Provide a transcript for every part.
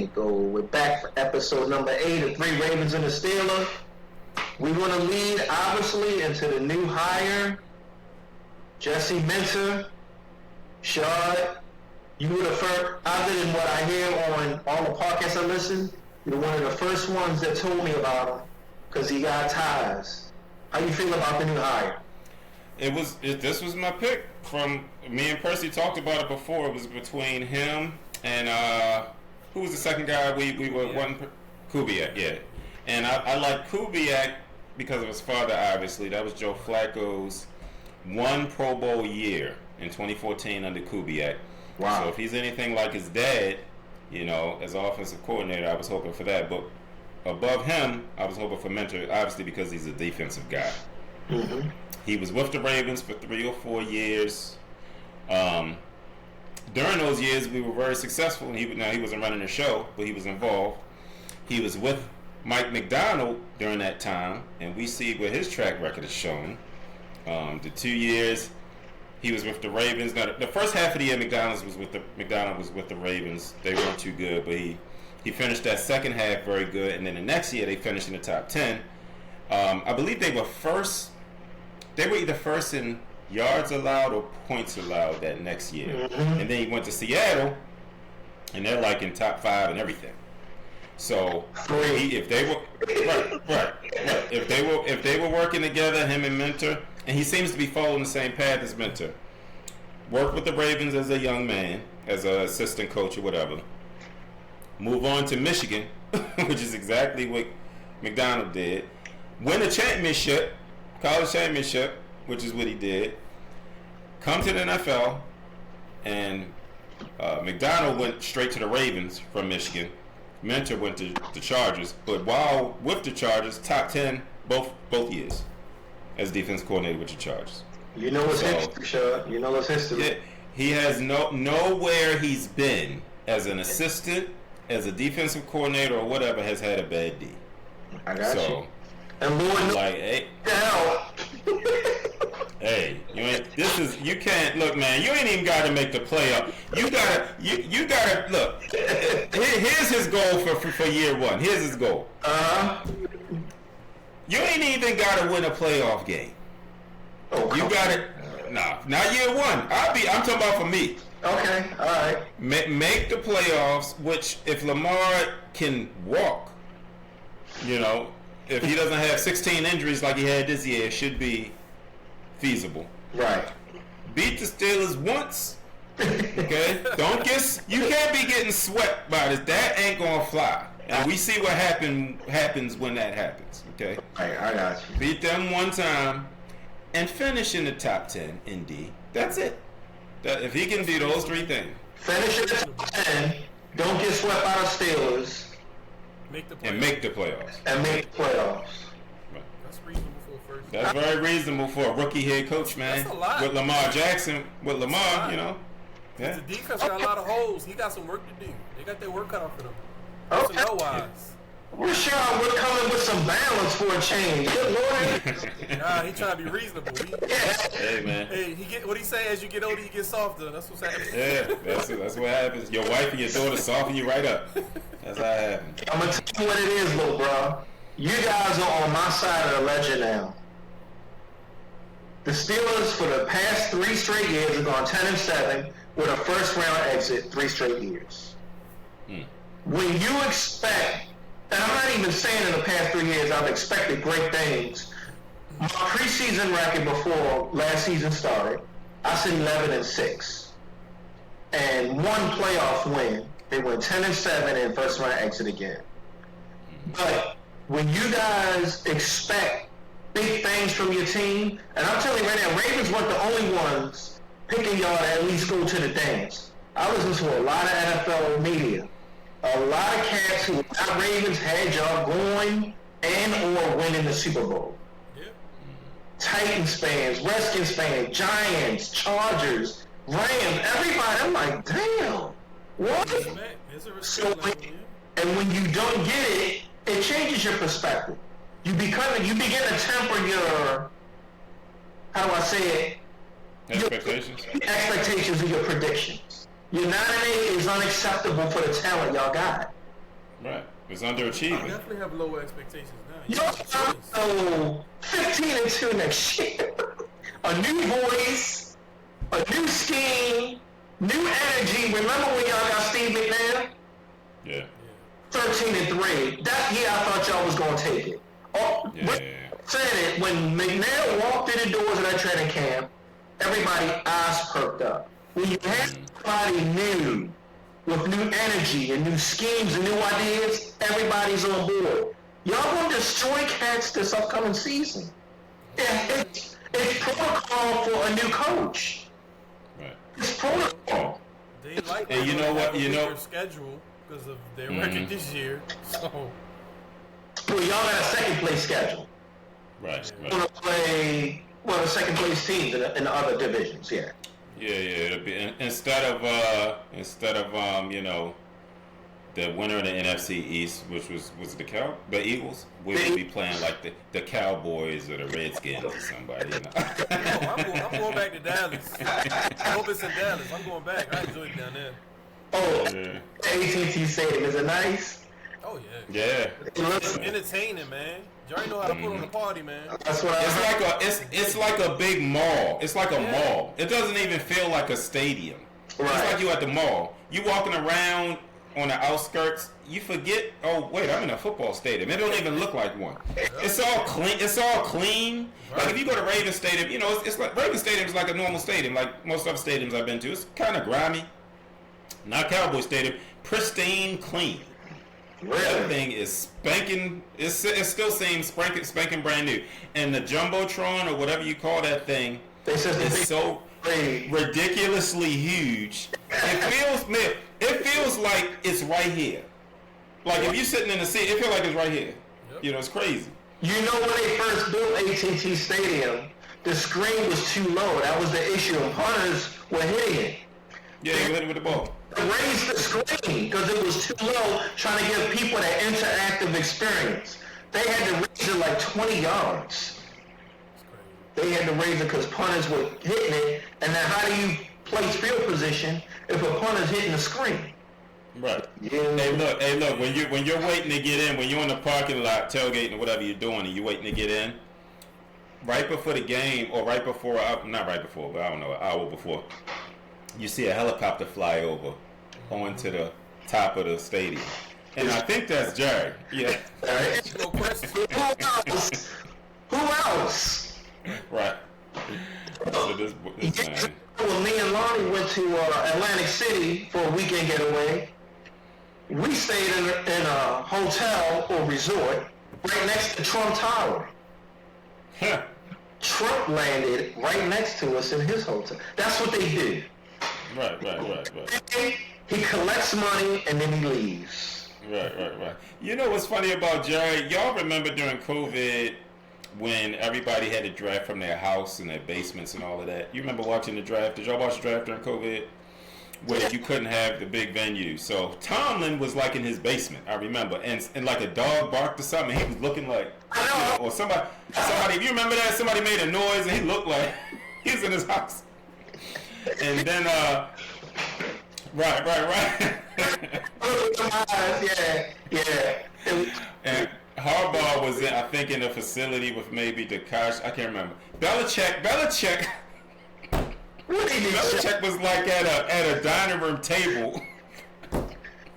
Cinco. We're back for episode number 8 of Three Ravens and a Steeler. We're going to lead, obviously, into the new hire. Jesse Minter, Shard, you were the first, other than what I hear on all the podcasts I listen, you're one of the first ones that told me about him because he got ties. How you feel about the new hire? This was my pick. From me and Percy talked about it before. It was between him and who was the second guy we were one Kubiak, yeah. And I like Kubiak because of his father, obviously. That was Joe Flacco's one Pro Bowl year in 2014 under Kubiak. Wow. So if he's anything like his dad, you know, as offensive coordinator, I was hoping for that. But above him, I was hoping for Mentor, obviously because he's a defensive guy. Mm-hmm. He was with the Ravens for 3 or 4 years. During those years, we were very successful. He wasn't running the show, but he was involved. He was with Mike McDonald during that time, and we see what his track record has shown. The 2 years he was with the Ravens. Now, the first half of the year, McDonald was with the Ravens. They weren't too good, but he finished that second half very good, and then the next year they finished in the top 10. I believe they were first. They were either first in yards allowed or points allowed that next year. Mm-hmm. And then he went to Seattle, and they're like in top 5 and everything. So if they were working together, him and Mentor, and he seems to be following the same path as Mentor. Worked with the Ravens as a young man, as an assistant coach or whatever. Move on to Michigan, which is exactly what McDonald did. Win a championship. College championship, which is what he did. Come to the NFL, and McDonald went straight to the Ravens from Michigan. Mentor went to the Chargers, but while with the Chargers, top 10 both years as defense coordinator with the Chargers. You know what's history, Shard. You know what's history. Yeah, he has nowhere he's been as an assistant, as a defensive coordinator or whatever has had a bad D. I got you. And Lord, like, hey, hell. Hey, you can't look, man. You ain't even got to make the playoff. You gotta look. Here's his goal for year one. Here's his goal. You ain't even got to win a playoff game. Oh, you got it. Nah, not year one. I'm talking about for me. Okay, all right. Make the playoffs. Which, if Lamar can walk, if he doesn't have 16 injuries like he had this year, it should be feasible. Right. Beat the Steelers once. Okay? You can't be getting swept by this. That ain't gonna fly. And we see what happens when that happens. Okay? Right, I got you. Beat them one time and finish in the top 10 in D. That's it. If he can do those 3 things. Finish in the top 10. Don't get swept by the Steelers. Make the playoffs. And make the playoffs. That's reasonable for a first. That's very reasonable for a rookie head coach, man. That's a lot. With Lamar Jackson, Yeah. The defense got a lot of holes. He got some work to do. They got their work cut off for them. Okay. Personnel-wise. We're sure we're coming with some balance for a change. Good Lord. Nah, he trying to be reasonable. Hey, man. Hey, what he say? As you get older, you get softer. That's what's happening. Yeah, that's what happens. Your wife and your daughter soften you right up. That's how it happens. I'm gonna tell you what it is, little bro. You guys are on my side of the ledger now. The Steelers, for the past 3 straight years, have gone 10-7 with a first-round exit 3 straight years. When you expect, and I'm not even saying in the past 3 years I've expected great things. My preseason record before last season started, I said 11-6, and 1 playoff win. They went 10-7 and first-round exit again. But when you guys expect big things from your team, and I'm telling you right now, Ravens weren't the only ones picking y'all to at least go to the dance. I listen to a lot of NFL media. A lot of cats who got Ravens had y'all going and or winning the Super Bowl. Yeah. Titans fans, Redskins fans, Giants, Chargers, Rams, everybody. I'm like, damn, what? So, and when you don't get it, it changes your perspective. You begin to temper your, how do I say it? Expectations. Your expectations and your predictions. Your 9-8 is unacceptable for the talent y'all got. Right. It's I underachieving. definitely have low expectations now. Y'all 15-2 next year. A new voice, a new scheme, new energy. Remember when y'all got Steve McNair? Yeah. 13-3. That year I thought y'all was gonna take it. Oh, said it when McNair walked in the doors of that training camp. Everybody eyes perked up. When you have somebody new with new energy and new schemes and new ideas, everybody's on board. Y'all gonna destroy cats this upcoming season. It's protocol for a new coach. Right. It's protocol. They like And you know what? You know, schedule because of their record this year. So, well, y'all got a second place schedule. right. We're gonna play the second place teams in the other divisions. Yeah. Yeah. It'll be instead of you know, the winner of the NFC East, which was the Eagles, we would be playing like the Cowboys or the Redskins or somebody. You know? I'm going back to Dallas. I hope it's in Dallas. I'm going back. I enjoyed it down there. Oh, AT&T Stadium, is it nice? Oh yeah. Yeah. It's entertaining, man. You already know how to put on a party, man. That's what it's like a big mall. It's like a mall. It doesn't even feel like a stadium. Right. It's like you at the mall. You walking around on the outskirts, you forget, oh wait, I'm in a football stadium. It don't even look like one. It's all clean. Like if you go to Raven Stadium, you know, it's like Raven Stadium is like a normal stadium, like most other stadiums I've been to. It's kind of grimy. Not Cowboy Stadium, pristine, clean. Really? That thing is spanking. It still seems spanking brand new. And the jumbotron or whatever you call that thing is so ridiculously huge. It feels like it's right here. Like if you're sitting in the seat, it feels like it's right here. Yep. You know, it's crazy. You know when they first built AT&T Stadium, the screen was too low. That was the issue, and punters were hitting it. Yeah, you hit it with the ball. They raised the screen because it was too low, trying to give people that interactive experience. They had to raise it like 20 yards. They had to raise it because punters were hitting it, and then how do you place field position if a punter's hitting the screen? Right. Yeah. Hey look, when you're waiting to get in, when you're in the parking lot tailgating or whatever you're doing and you're waiting to get in, right before the game or not right before, but I don't know, an hour before, you see a helicopter fly over onto the top of the stadium. And I think that's Jerry. Yeah. No question. Who else? Right. So this man. When me and Lonnie went to Atlantic City for a weekend getaway, we stayed in a hotel or resort right next to Trump Tower. Trump landed right next to us in his hotel. That's what they do. Right. He collects money and then he leaves. Right. You know what's funny about Jerry? Y'all remember during COVID when everybody had to draft from their house and their basements and all of that? You remember watching the draft? Did y'all watch the draft during COVID? Where you couldn't have the big venue. So Tomlin was like in his basement, I remember, and like a dog barked or something. He was looking like, or somebody. If you remember that, somebody made a noise and he looked like he was in his house. And then, right. Yeah. And Harbaugh was in, I think, in a facility with maybe Dakash. I can't remember. Belichick was like at a dining room table.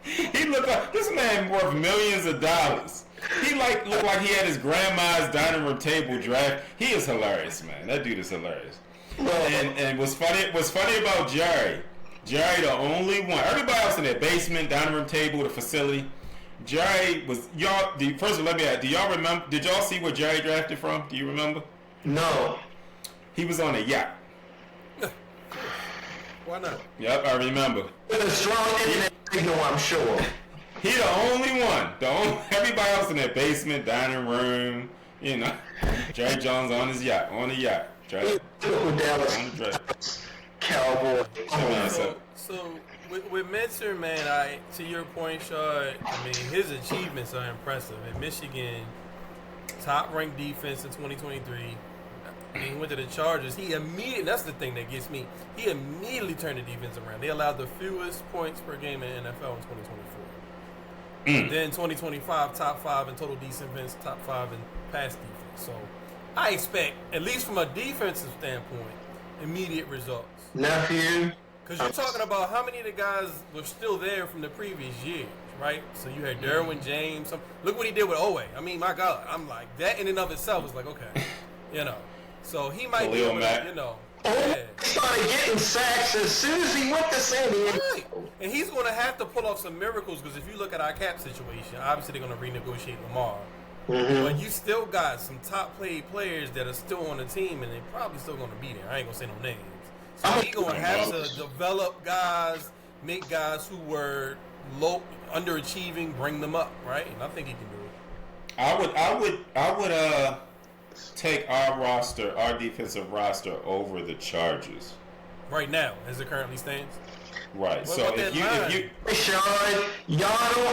He looked like this man worth millions of dollars. He looked like he had his grandma's dining room table draft. He is hilarious, man. That dude is hilarious. And what's funny about Jerry, the only one. Everybody else in their basement, dining room table, the facility. Jerry was first of all, let me ask, do y'all remember? Did y'all see where Jerry drafted from? Do you remember? No. He was on a yacht. Why not? Yep, I remember. With a strong internet signal, I'm sure. He the only one. Everybody else in their basement, dining room, you know. Jerry Jones on his yacht, on the yacht. Jerry Dallas Cowboy. So with Mentor, man, to your point, Shaw, I mean, his achievements are impressive. In Michigan, top-ranked defense in 2023. He went to the Chargers. That's the thing that gets me. He immediately turned the defense around. They allowed the fewest points per game in the NFL in 2024. Then 2025, top 5 in total defense, top 5 in pass defense. So I expect, at least from a defensive standpoint, immediate results. Nephew. Because you're talking about how many of the guys were still there from the previous years, right? So you had Derwin James. Look what he did with Owe. I mean, my God. I'm like, that in and of itself is like, okay. So he might be able to, started getting sacks as soon as he went to San Diego. Right. And he's going to have to pull off some miracles because if you look at our cap situation, obviously they're going to renegotiate Lamar. Mm-hmm. But you still got some top paid players that are still on the team and they're probably still going to be there. I ain't going to say no names. So he's going to have to develop guys, make guys who were low, underachieving, bring them up, right? And I think he can do it. I would take our roster, our defensive roster, over the Chargers right now, as it currently stands. Right. What so about if you, Sean, y'all don't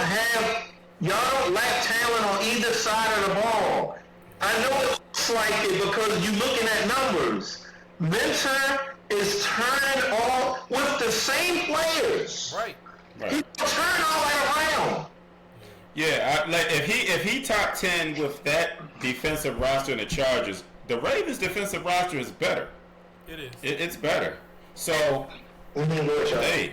lack talent on either side of the ball. I know it looks like it because you're looking at numbers. Minter is turned all with the same players. Right. He turned all that around. Yeah, if he top 10 with that defensive roster in the Chargers, the Ravens' defensive roster is better. It is. It's better. So, hey,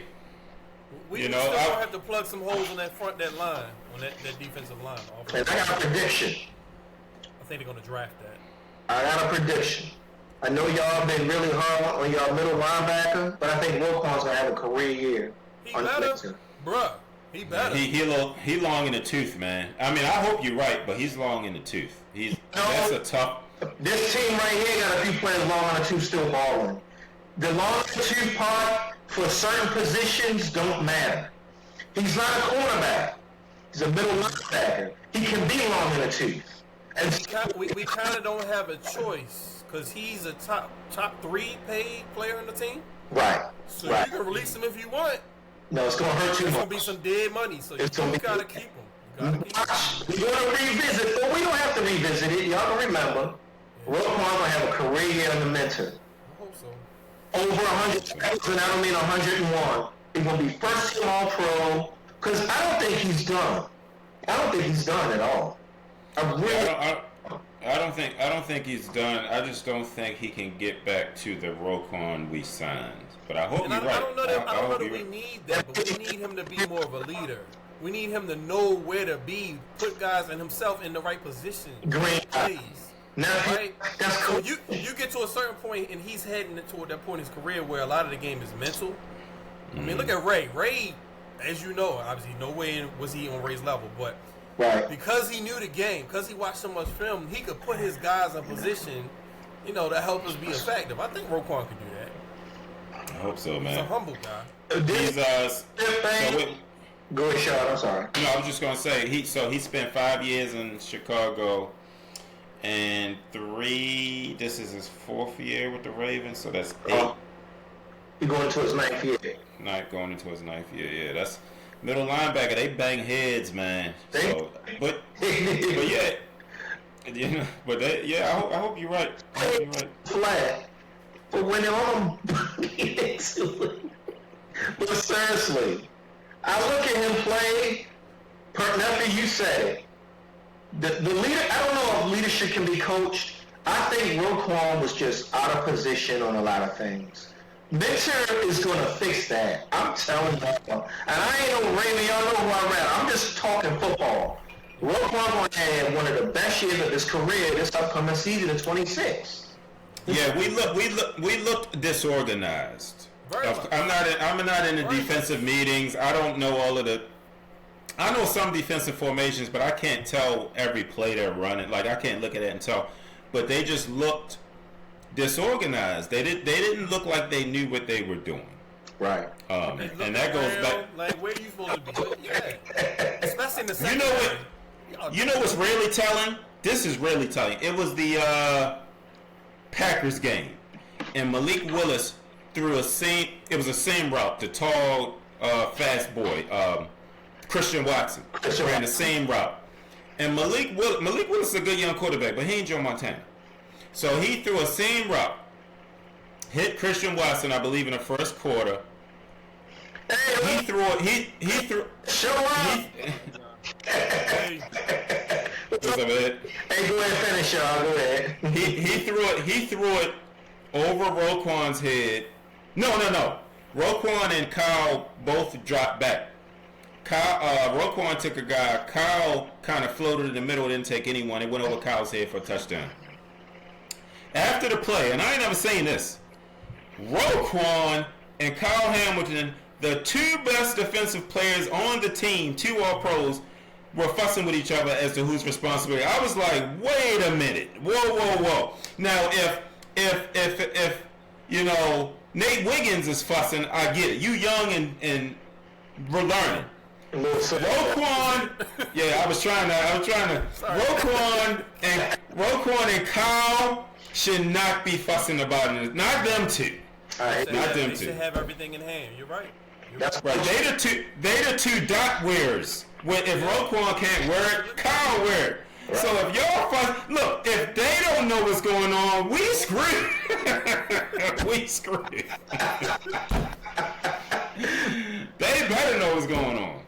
we still have to plug some holes on that line, on that defensive line. And I got a prediction. I think they're going to draft that. I got a prediction. I know y'all been really hard on y'all middle linebacker, but I think Roquan's going to have a career year. He better, bruh. He better. He long in the tooth, man. I mean, I hope you're right, but he's long in the tooth. That's a tough. This team right here got a few players long in the tooth still balling. The long in the tooth part for certain positions don't matter. He's not a cornerback. He's a middle linebacker. He can be long in the tooth. And we kind of don't have a choice because he's a top 3 paid player on the team. Right. So you can release him if you want. No, it's going to hurt too much. It's going to be some dead money, so you got to keep him. We're going to revisit, but we don't have to revisit it. Y'all can remember, Roquan going to have a career year in the Mentor. I hope so. Over 100 tackles, and I don't mean 101. He's going to be first team All-Pro, because I don't think he's done. I don't think he's done at all. I don't think he's done. I just don't think he can get back to the Roquan we signed. But I hope you're right. I don't know that we need that, but we need him to be more of a leader. We need him to know where to be, put guys and himself in the right position. Great. Please. Right? That's cool. So you get to a certain point, and he's heading toward that point in his career where a lot of the game is mental. I mean, look at Ray. Ray, as you know, obviously no way was he on Ray's level, but because he knew the game, because he watched so much film, he could put his guys in position, to help us be effective. I think Roquan could do that. I hope so, man. He's a humble guy. Go ahead, Sean. I'm sorry. No, I was just gonna say he spent 5 years in Chicago, and 3. This is his 4th year with the Ravens, so that's 8. He's going into his 9th year. Going into his 9th year. Yeah, that's middle linebacker. They bang heads, man. So, but yeah, I hope you're right. Flat. But when they're on but seriously, I look at him play. Nephew, you said it. The leader. I don't know if leadership can be coached. I think Roquan was just out of position on a lot of things. Minter is going to fix that. I'm telling you. And I ain't no Raymond. Y'all know who I read. I'm just talking football. Roquan going to have one of the best years of his career this upcoming season in 26. Yeah, we looked disorganized. I'm not in the defensive meetings. I don't know all of the. I know some defensive formations, but I can't tell every play they're running. Like I can't look at it and tell. But they just looked disorganized. They didn't look like they knew what they were doing. Right. And that goes back. Like where you supposed to be? Yeah. Especially in the second. You know what's really telling? This is really telling. It was the Packers game, and Malik Willis threw a seam route. The tall, fast boy, Christian Watson, ran the same route. And Malik Willis is a good young quarterback, but he ain't Joe Montana. So he threw a seam route, hit Christian Watson, I believe, in the first quarter. He threw. because of it. Hey, go ahead, finish, y'all. Go ahead. He threw it over Roquan's head. No. Roquan and Kyle both dropped back. Roquan took a guy. Kyle kind of floated in the middle, didn't take anyone. It went over Kyle's head for a touchdown. After the play, and I ain't never seen this, Roquan and Kyle Hamilton, the two best defensive players on the team, two All-Pros, were fussing with each other as to whose responsibility. I was like, wait a minute. Whoa. Now, if you know, Nate Wiggins is fussing, I get it. You young and we're learning. Roquan, yeah, I was trying to. Roquan and Kyle should not be fussing about it. Not them two. Right. Not them two. They should have everything in hand. You're right. That's right. They the two dot wearers. If Roquan can't wear it, Kyle wear it. Right. So if y'all look, if they don't know what's going on, we screwed. We screwed. They better know what's going on.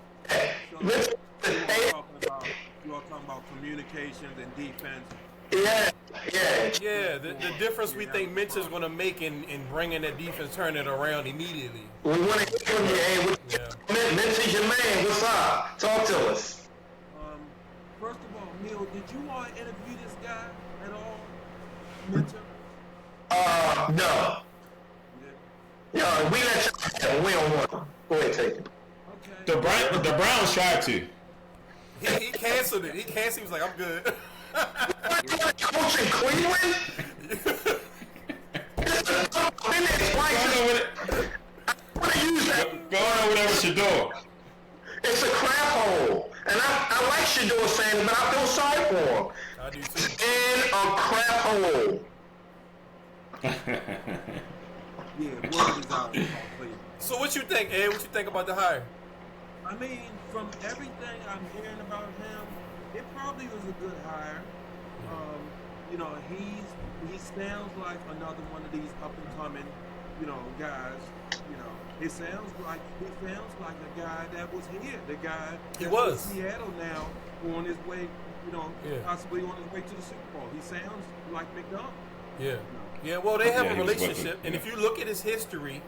You all talking about communications and defense. Yeah, the difference we think Mitch is going to make in bringing that defense, turning it around immediately. We want to hear from you, hey. Mitch is your man. What's up? Talk to us. First of all, Neil, did you all interview this guy at all? Mitchell? No. Yeah, we let you. We don't want him. Go ahead, take it. Okay. The Browns tried to. He canceled it. He He was like, I'm good. Coach in Cleveland? Go on over there with Shador. It's a crap hole. And I like Shador saying it, but I feel sorry for him. I do too. It's in a crap hole. Yeah, word is out. So what you think, Ed? What you think about the hire? I mean, from everything I'm hearing about him, it probably was a good hire. You know, he sounds like another one of these up and coming, you know, guys. You know, he sounds like a guy that was here, the guy that was in Seattle now, on his way, you know, possibly on his way to the Super Bowl. He sounds like McDonald. Yeah. Yeah, well, they have a relationship, and if you look at his history,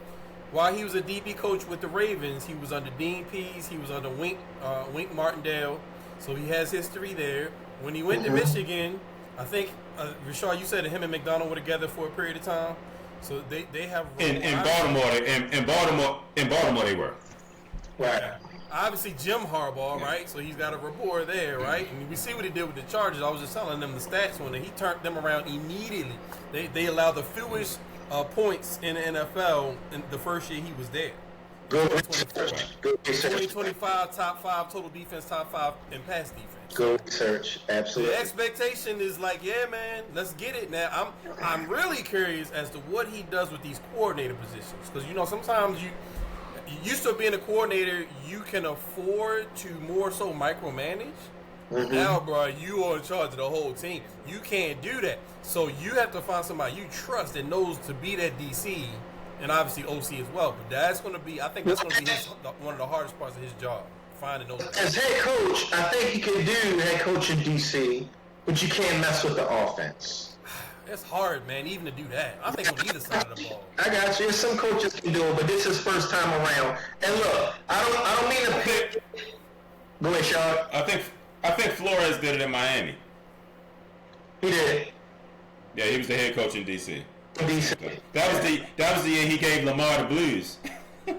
while he was a DB coach with the Ravens, he was under Dean Pease, he was under Wink Martindale, so he has history there. When he went to Michigan, I think, Rashard, you said that him and McDonald were together for a period of time, so they have... In Baltimore they were. Right. Obviously, Jim Harbaugh, right? So he's got a rapport there, right? And we see what he did with the Chargers. I was just telling them the stats when he turned them around immediately. They allowed the fewest points in the NFL in the first year he was there. Good 2025, top 5 total defense, top 5 in pass defense. Good research, absolutely. The expectation is like, yeah, man, let's get it. Now, I'm really curious as to what he does with these coordinator positions, because you know sometimes you used to being a coordinator, you can afford to more so micromanage. Now, bro, you are in charge of the whole team. You can't do that. So you have to find somebody you trust that knows to be that DC, and obviously OC as well. But that's going to be, I think that's going to be one of the hardest parts of his job, finding those. As head coach, I think you can do head coach in DC, but you can't mess with the offense. It's hard, man, even to do that. I think on either side of the ball. I got you. Some coaches can do it, but this is first time around. And look, I don't mean to pick. Go ahead, Sean. I think Flores did it in Miami. He did. Yeah, he was the head coach in DC. That was the year he gave Lamar the blues. That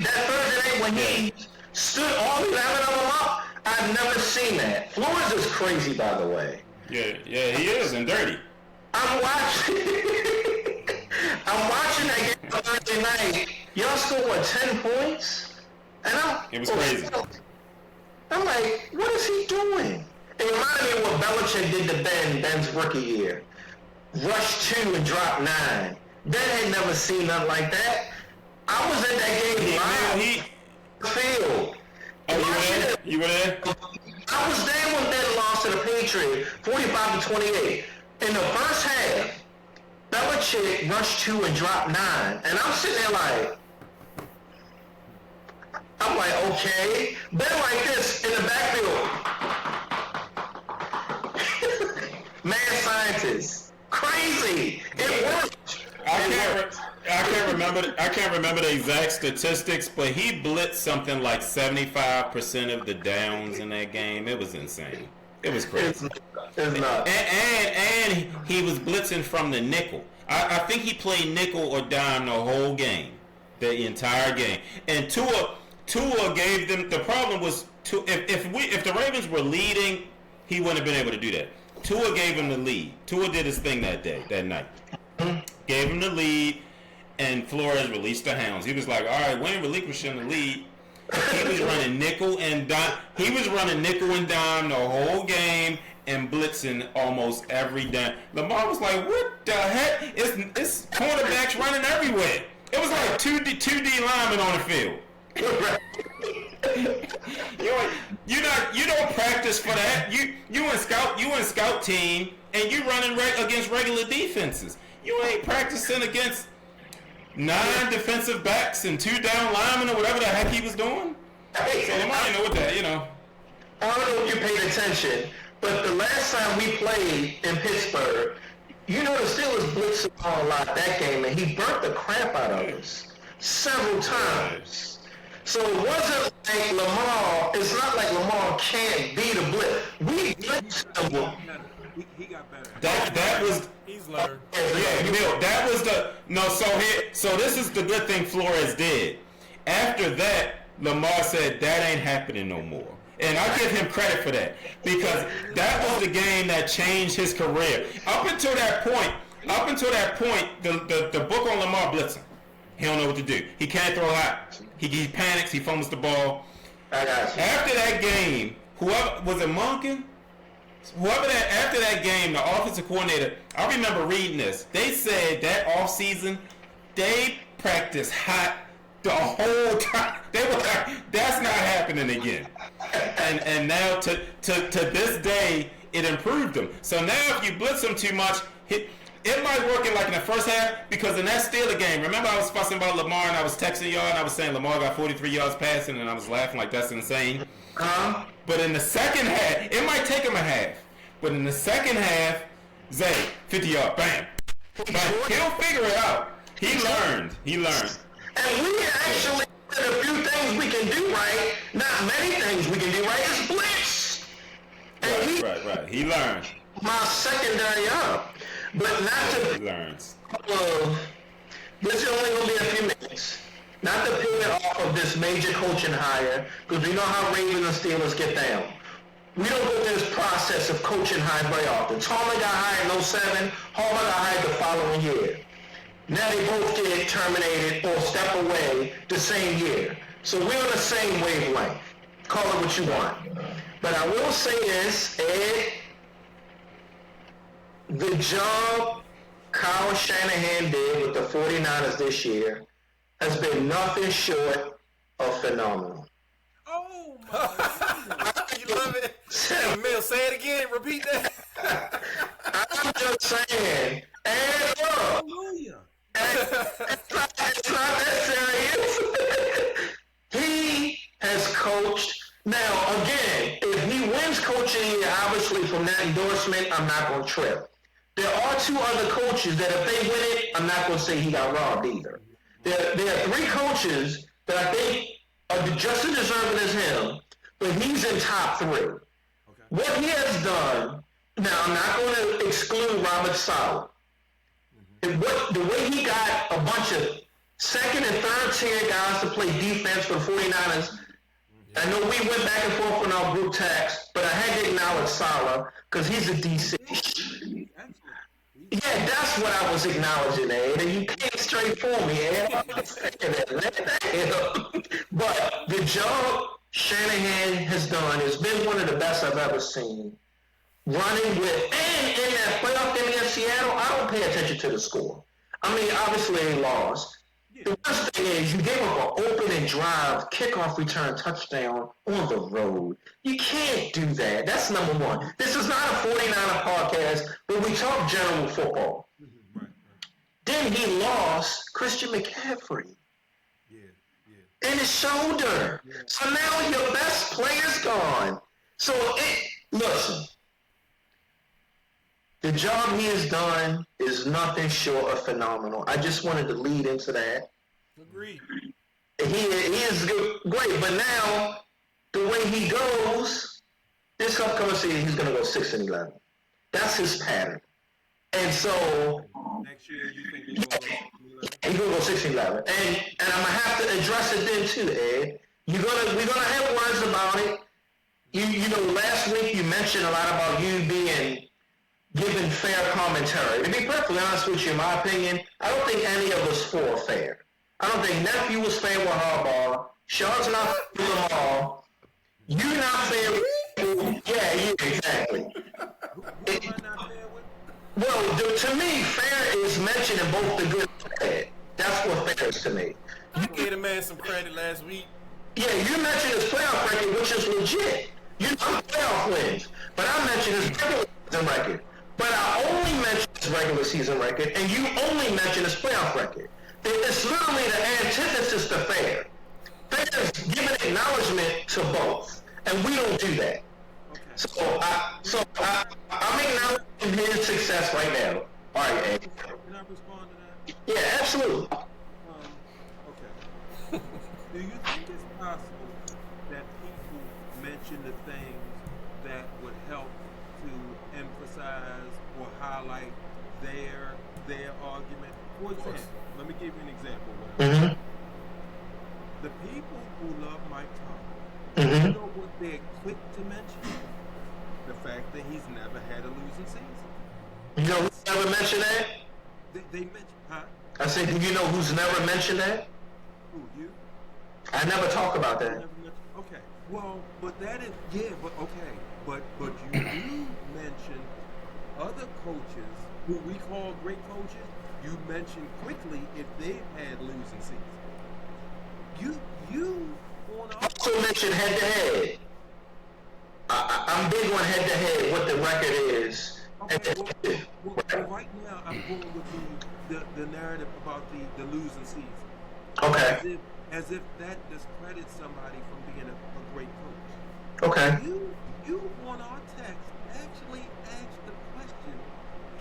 Thursday night when he stood all 11 of them up, I've never seen that. Flores is crazy, by the way. Yeah, he is, and dirty. I'm watching that game Thursday night. Y'all scored, what, 10 points? And it was crazy. I'm like, what is he doing? It reminded me of what Belichick did to Ben's rookie year. Rush 2 and drop 9. Ben had never seen nothing like that. I was in that game live. Field. Oh, you were there? I was there when Ben lost to the Patriots, 45-28. In the first half, Belichick rushed 2 and dropped 9. And I'm sitting there like, I I'm like, okay. Then like this in the backfield. Mad scientist. Crazy. It worked. I can't remember the exact statistics, but he blitzed something like 75% of the downs in that game. It was insane. It was crazy. It's not. And he was blitzing from the nickel. I think he played nickel or dime the whole game, the entire game. And Tua gave them. The problem was if the Ravens were leading, he wouldn't have been able to do that. Tua gave him the lead. Tua did his thing that night. Gave him the lead, and Flores released the hounds. He was like, all right, we ain't relinquishing the lead. He was running nickel and dime. He was running nickel and dime the whole game and blitzing almost every down. Lamar was like, what the heck? It's cornerbacks running everywhere. It was like 2D linemen on the field. You don't practice for that. You in scout team and you running against regular defenses. You ain't practicing against 9 defensive backs and 2 down linemen or whatever the heck he was doing. So Lamar didn't know what that, I don't know if you paid attention, but the last time we played in Pittsburgh, the Steelers blitzed the ball a lot that game, and he burnt the crap out of us several times. So it wasn't like Lamar. It's not like Lamar can't beat a blitz. We blitzed him. He got better. That was. He's learned. Yeah, Bill. That was the no. So this is the good thing Flores did. After that, Lamar said that ain't happening no more. And I give him credit for that because that was the game that changed his career. Up until that point, the book on Lamar blitzing. He don't know what to do. He can't throw out. He panics. He fumbles the ball. I got you. After that game, whoever was it, Monken? After that game, the offensive coordinator. I remember reading this. They said that offseason, they practiced hot the whole time. They were like, that's not happening again. And now to this day, it improved them. So now if you blitz them too much, it might work in like in the first half because in that Steeler game, remember I was fussing about Lamar and I was texting y'all and I was saying Lamar got 43 yards passing and I was laughing like that's insane. But in the second half, it might take him a half. But in the second half, Zay, 50 yards, bam. Bam. He'll figure it out. He learned. And we actually did a few things we can do right. Not many things we can do right. It's blitz. And Right. He learned. My secondary up. But not to... He learns. This is only going to be a few minutes. Not to pivot off of this major coaching hire, because we know how Ravens and Steelers get down. We don't go through this process of coaching hire very often. Tomlin got hired in 07, Harbaugh got hired the following year. Now they both get terminated or step away the same year. So we're on the same wavelength. Call it what you want. But I will say this, Ed, the job Kyle Shanahan did with the 49ers this year has been nothing short of phenomenal. Oh, my You love it? Hey, Mill, say it again. Repeat that. I'm just saying, and look, Hallelujah. it's not that serious. He has coached. Now, again, if he wins coaching, obviously from that endorsement, I'm not going to trip. There are 2 other coaches that if they win it, I'm not going to say he got robbed either. There are 3 coaches that I think are just as deserving as him, but he's in top 3. Okay. What he has done, now I'm not going to exclude Robert Saleh. The way he got a bunch of second and third tier guys to play defense for the 49ers, I know we went back and forth on our group text, but I had to acknowledge Saleh because he's a DC. Yeah, that's what I was acknowledging, Ed, and you came straight for me, Ed. But the job Shanahan has done has been one of the best I've ever seen. Running with, and in that playoff game against Seattle, I don't pay attention to the score. I mean, obviously they lost. The worst thing is you gave up an opening drive, kickoff return touchdown on the road. You can't do that. That's number one. This is not a 49er podcast, but we talk general football. Then he lost Christian McCaffrey. in his shoulder. So now your best player's gone. So listen, the job he has done is nothing short of phenomenal. I just wanted to lead into that. Agreed. He is great, but now the way he goes, this upcoming season he's going to go 6-11. That's his pattern. And so Next year, you think he's going to go 11? he's going to go 6-11. And I'm going to have to address it then too, Ed. We're gonna have words about it. You know, last week you mentioned a lot about you being given fair commentary. To be perfectly honest with you, in my opinion, I don't think any of us four are fair. I don't think Nephew was fair with Harbaugh. Sean's not fair with them all. You're not fair with... Yeah, you, exactly. Who am I not fair with? Well, to me, fair is mentioned in both the good and bad. That's what fair is to me. I gave the man some credit last week. Yeah, you mentioned his playoff record, which is legit. You know playoff wins. But I mentioned his regular season record. But I only mentioned his regular season record, and you only mentioned his playoff record. It's literally the antithesis to fair. Fair is giving acknowledgement to both, and we don't do that. Okay. I'm acknowledging his success right now. All right, Ed. Can I respond to that? Yeah, absolutely. Okay. Do you think it's possible that people mention the things that would help to emphasize or highlight their argument? For example, let me give you an example. Mm-hmm. The people who love Mike Tomlin, Mm-hmm. you know what they're quick to mention? The fact that he's never had a losing season. You know who's never mentioned that? They mention, huh? I said, do you know who's never mentioned that? Who, you? I never talk about that. Okay. Well, but that is but okay. But you do mention other coaches who we call great coaches. You mention quickly if they've had losing seasons. You on Also mentioned head-to-head. I'm big on head-to-head, what the record is. okay. Well, right now I'm going with the narrative about the losing season. Okay. As if that discredits somebody from being a great coach. Okay. You on our text actually asked the question,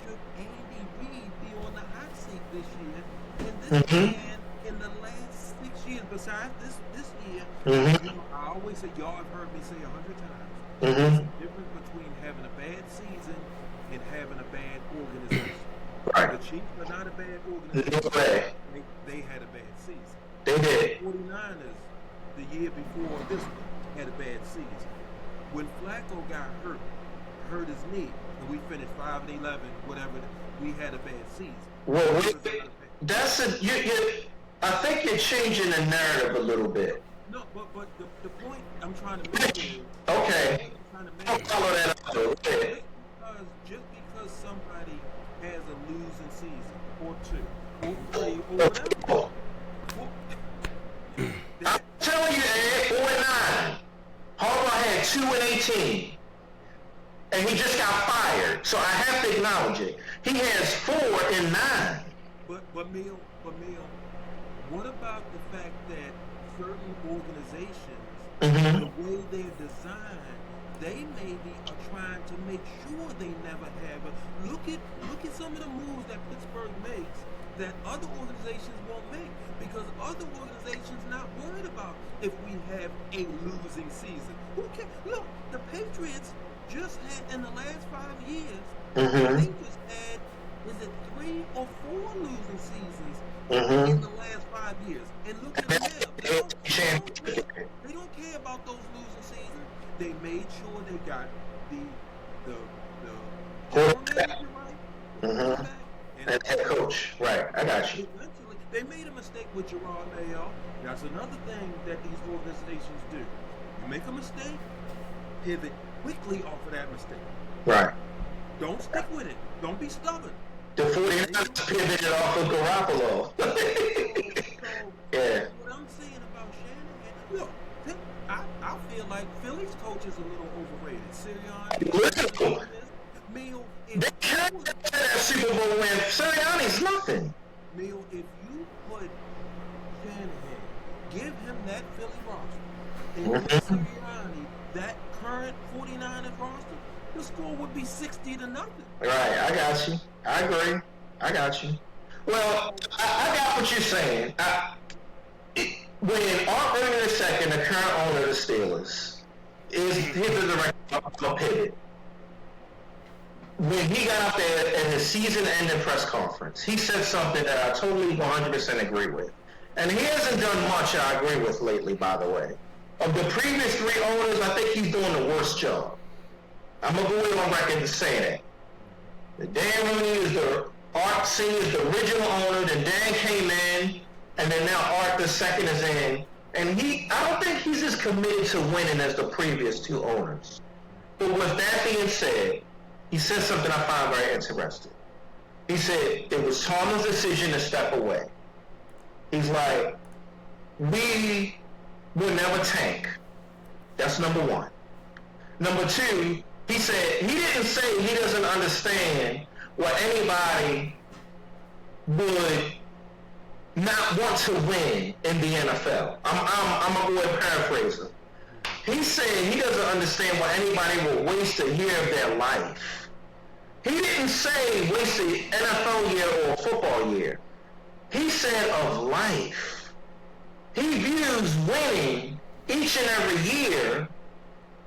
should Andy Reid be on the hot seat this year? And this man in the last 6 years, besides this year, you know, I always say, y'all have heard me say 100 times, there's a difference between having a bad season and having a bad organization. Right. The Chiefs are not a bad organization. No way. They had a bad season. They did. 49ers, the year before this one, had a bad season. When Flacco got hurt his knee, and we finished 5-11, whatever, we had a bad season. Well, I think you're changing the narrative a little bit. No, but the point I'm trying to make is... Okay. I'll follow that up. Okay. Just because somebody has a losing season, or two, or three, or whatever... I'm telling you, Ed, 4-9. Harbaugh had 2-18. And he just got fired. So I have to acknowledge it. He has 4-9. But Neil, what about the fact that certain organizations, the way they're designed, they maybe are trying to make sure they never have a look at some of the moves that Pittsburgh makes that other organizations won't make, because other organizations not worried about if we have a losing season. Who cares? Look, the Patriots just had in the last 5 years, they just had, is it 3 or 4 losing seasons in the last 5 years? And look at them now. They don't care about those losing seasons. They made sure they got the coordinator right, And head coach. Right, I got you. eventually, they made a mistake with Gerard Mayo. That's another thing that these organizations do. You make a mistake, pivot quickly off of that mistake. Right. Don't stick with it. Don't be stubborn. The 49ers pivoted off of Garoppolo. Yeah. What I'm saying about Shanahan, look, I feel like Philly's coach is a little overrated. Sirianni, Meal, They can't get that Super Bowl win. Sirianni's nothing. Meal, if you put Shanahan, give him that Philly roster, and give Sirianni that current 49ers roster, the score would be 60-0. Right, I got you. I agree. I got you. Well, I got what you're saying. When Art Rooney II, the current owner of the Steelers, is hit the director of a pivot. When he got out there at his season-ending press conference, he said something that I totally 100% agree with. And he hasn't done much I agree with lately, by the way. Of the previous three owners, I think he's doing the worst job. I'm going to go on record to say that. Dan Rooney is Art Senior is the original owner, then Dan came in, and then now Art the second is in. And I don't think he's as committed to winning as the previous two owners. But with that being said, he said something I find very interesting. He said it was Tomlin's decision to step away. He's like, we will never tank. That's number one. Number two, he said he didn't say he doesn't understand why anybody would not want to win in the NFL. I'm going to paraphrase him. He said he doesn't understand why anybody will waste a year of their life. He didn't say waste an NFL year or a football year. He said of life. He views winning each and every year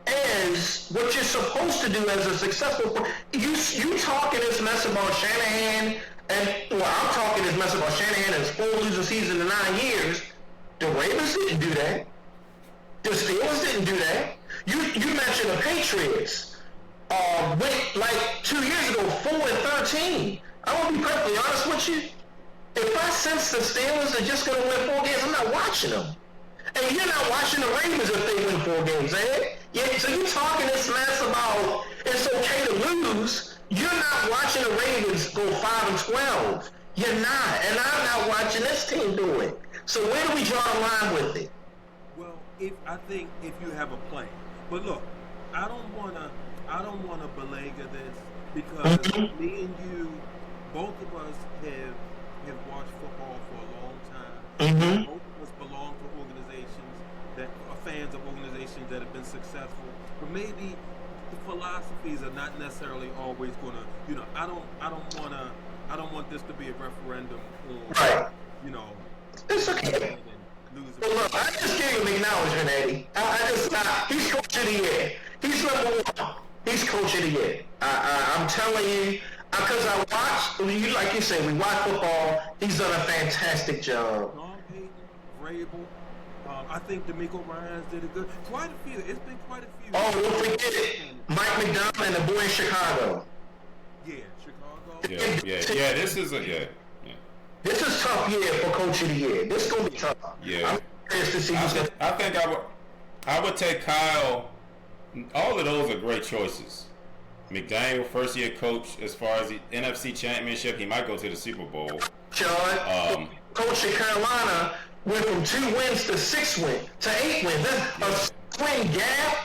as what you're supposed to do as a successful. You talking this mess about Shanahan, I'm talking this mess about Shanahan and his 4 losing season in 9 years. The Ravens didn't do that. The Steelers didn't do that. You mentioned the Patriots. Went like 2 years ago, 4-13. I want to be perfectly honest with you. If I sense the Steelers are just going to win 4 games, I'm not watching them. And you're not watching the Ravens if they win 4 games, eh? Yeah, so you're talking this mess about it's okay to lose. You're not watching the Ravens go 5-12. You're not. And I'm not watching this team do it. So where do we draw the line with it? Well, I think if you have a plan. But look, I don't wanna belabor this because me and you, both of us have watched football for a long time. Both of us belong to organizations that are fans of organizations that have been successful. But maybe the philosophies are not necessarily always gonna, I don't want this to be a referendum on, right. It's okay. Well, look, I just gave him acknowledgement, Eddie. He's coach of the year. He's number one. He's coach of the year. I'm telling you, because I watched, like you said, we watch football. He's done a fantastic job. Sean Payton, Vrabel, I think D'Amico Ryans did a good. Quite a few. It's been quite a few. Oh, don't forget it. Mike McDonald and the boy in Chicago. Yeah, Chicago. Yeah. This is This is tough year for coach of the year. This is gonna be tough. Yeah. I'm curious to see. I think I would take Kyle. All of those are great choices. McDaniel, first year coach, as far as the NFC Championship, he might go to the Super Bowl. John, coach of Carolina went from 2 wins to 6 wins to 8 wins. That's a swing gap.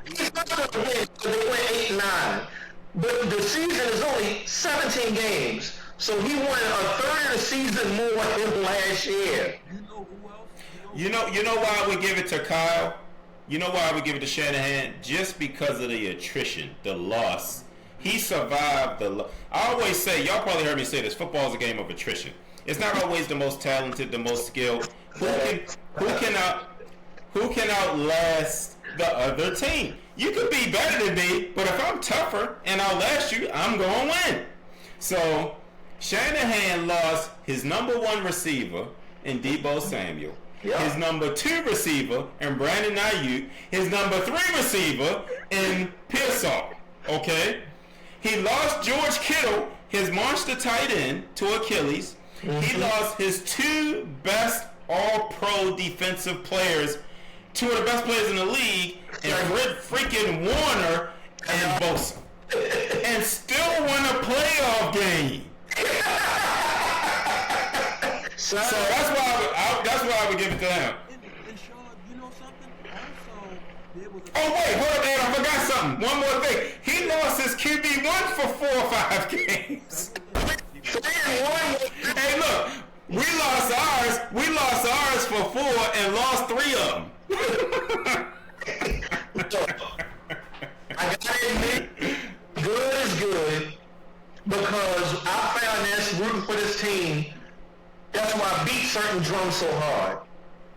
He's not going to win because they went 8-9. But the season is only 17 games. So he won a third of the season more than last year. You know who else? You know why I would give it to Kyle? You know why I would give it to Shanahan? Just because of the attrition, the loss. He survived the I always say, y'all probably heard me say this, football is a game of attrition. It's not always the most talented, the most skilled. Who can outlast the other team? You could be better than me, but if I'm tougher and outlast you, I'm going to win. So Shanahan lost his number 1 receiver in Deebo Samuel. Yeah. His number 2 receiver in Brandon Ayuk. His number 3 receiver in Pearsall. Okay? He lost George Kittle, his monster tight end, to Achilles. He lost his 2 best all-pro defensive players, 2 of the best players in the league, and freaking Warner and Bosa. And still won a playoff game. So that's why I would give it to him. And Sean, you know something? Also, there was hold up, Ed, I forgot something. One more thing. He lost his QB1 for 4 or 5 games. Hey, look, We lost ours for 4 and lost 3 of them. So, I gotta admit, good is good because I found this rooting for this team. That's why I beat certain drums so hard.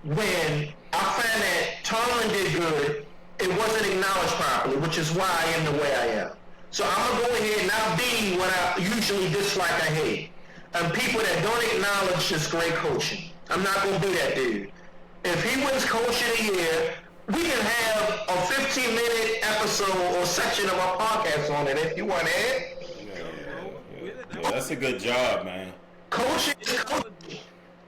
When I found that Tomlin did good, it wasn't acknowledged properly, which is why I am the way I am. So I'm gonna go ahead and not be what I usually dislike or hate. And people that don't acknowledge this great coaching. I'm not gonna be that dude. If he wins Coach of the Year, we can have a 15-minute episode or section of our podcast on it if you want it. Yeah, that's a good job, man. Coaching is coaching.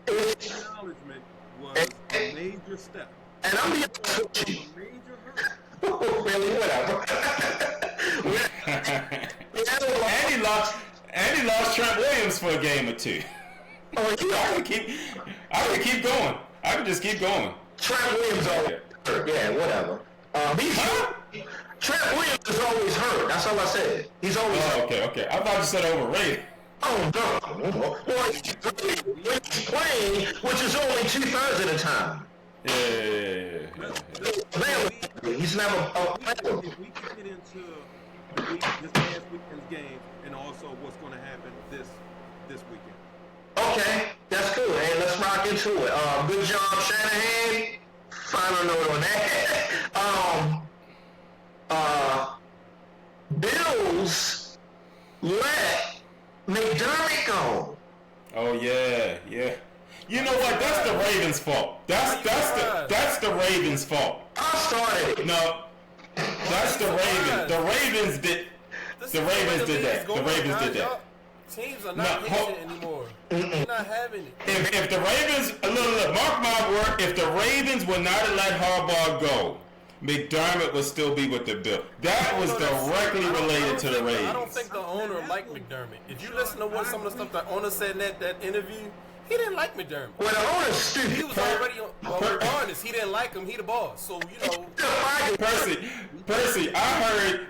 Acknowledgement was a major step. And I'm being honest with you. A major hurdle. Really, whatever. And he lost Trent Williams for a game or 2. Oh, I could keep going. I could just keep going. Trent Williams always hurt. Yeah, whatever. Trent Williams is always hurt. That's all I said. He's always hurt. Okay. I thought you said overrated. Oh, no. Well, he's playing, which is only 2/3 of the time. Yeah. He's never If we can get into this past weekend's game and also what's going to happen this weekend. Okay, that's cool. Hey, let's rock into it. Good job, Shanahan. Final note on that. Bills let McDermott go. Oh yeah. You know what? That's the Ravens' fault. That's the Ravens' fault. I started it. No, that's the Ravens. The Ravens did. The Ravens did that. The Ravens did that. Teams are not patient anymore. They're not having it. If the Ravens, look, mark my word, if the Ravens would not have let Harbaugh go, McDermott would still be with the Bills. That was directly related to the Ravens. I don't think the owner liked McDermott. If you listen to what some of the stuff the owner said in that interview, he didn't like McDermott. Well, the owner's stupid. He was already regardless. He didn't like him. He the boss. So Percy, I heard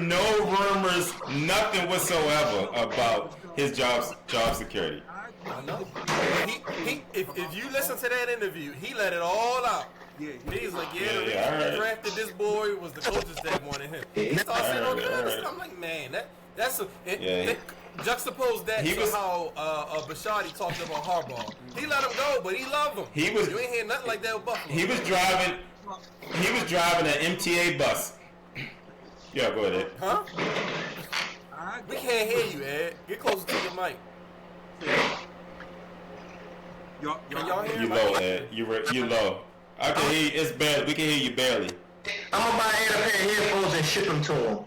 no rumors, nothing whatsoever about his job security. I know. If you listen to that interview, he let it all out. Yeah, He's like, the reason we drafted this boy was the coaches that wanted him. He started saying all that. I'm like, man, that's juxtapose that to how Bashadi talked about Harbaugh. He let him go, but he loved him. You ain't hear nothing like that with Buffalo. He was driving an MTA bus. Yeah, go ahead. Huh? We can't hear you, Ed. Get closer to your mic. Can y'all hear you low, Ed. You low. I can hear you. It's barely. We can hear you barely. I'm gonna buy Ed a pair of headphones and ship them to him.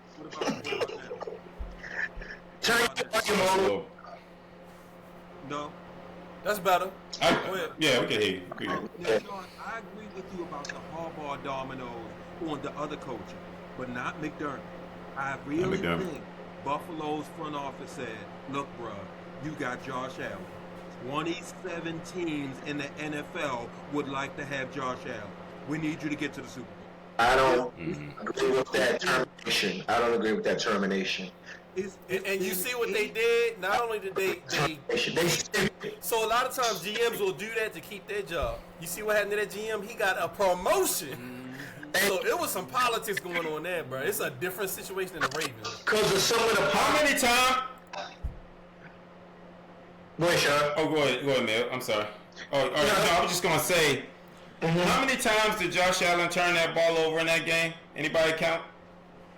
Turn your volume on. No. That's better. Yeah, we can hear you. Now, Sean, I agree with you about the Harbaugh dominoes on the other coaches, but not McDermott. I really think Buffalo's front office said, look, bro, you got Josh Allen. 27 teams in the NFL would like to have Josh Allen. We need you to get to the Super Bowl. I don't agree with that termination. And you see what they did? Not only did they so a lot of times GMs will do that to keep their job. You see what happened to that GM? He got a promotion. So it was some politics going on there, bro. It's a different situation than the Ravens. Because of some of the... How many times... Go ahead, Sean. Oh, go ahead, Mel. I'm sorry. No, I was just going to say, how many times did Josh Allen turn that ball over in that game? Anybody count?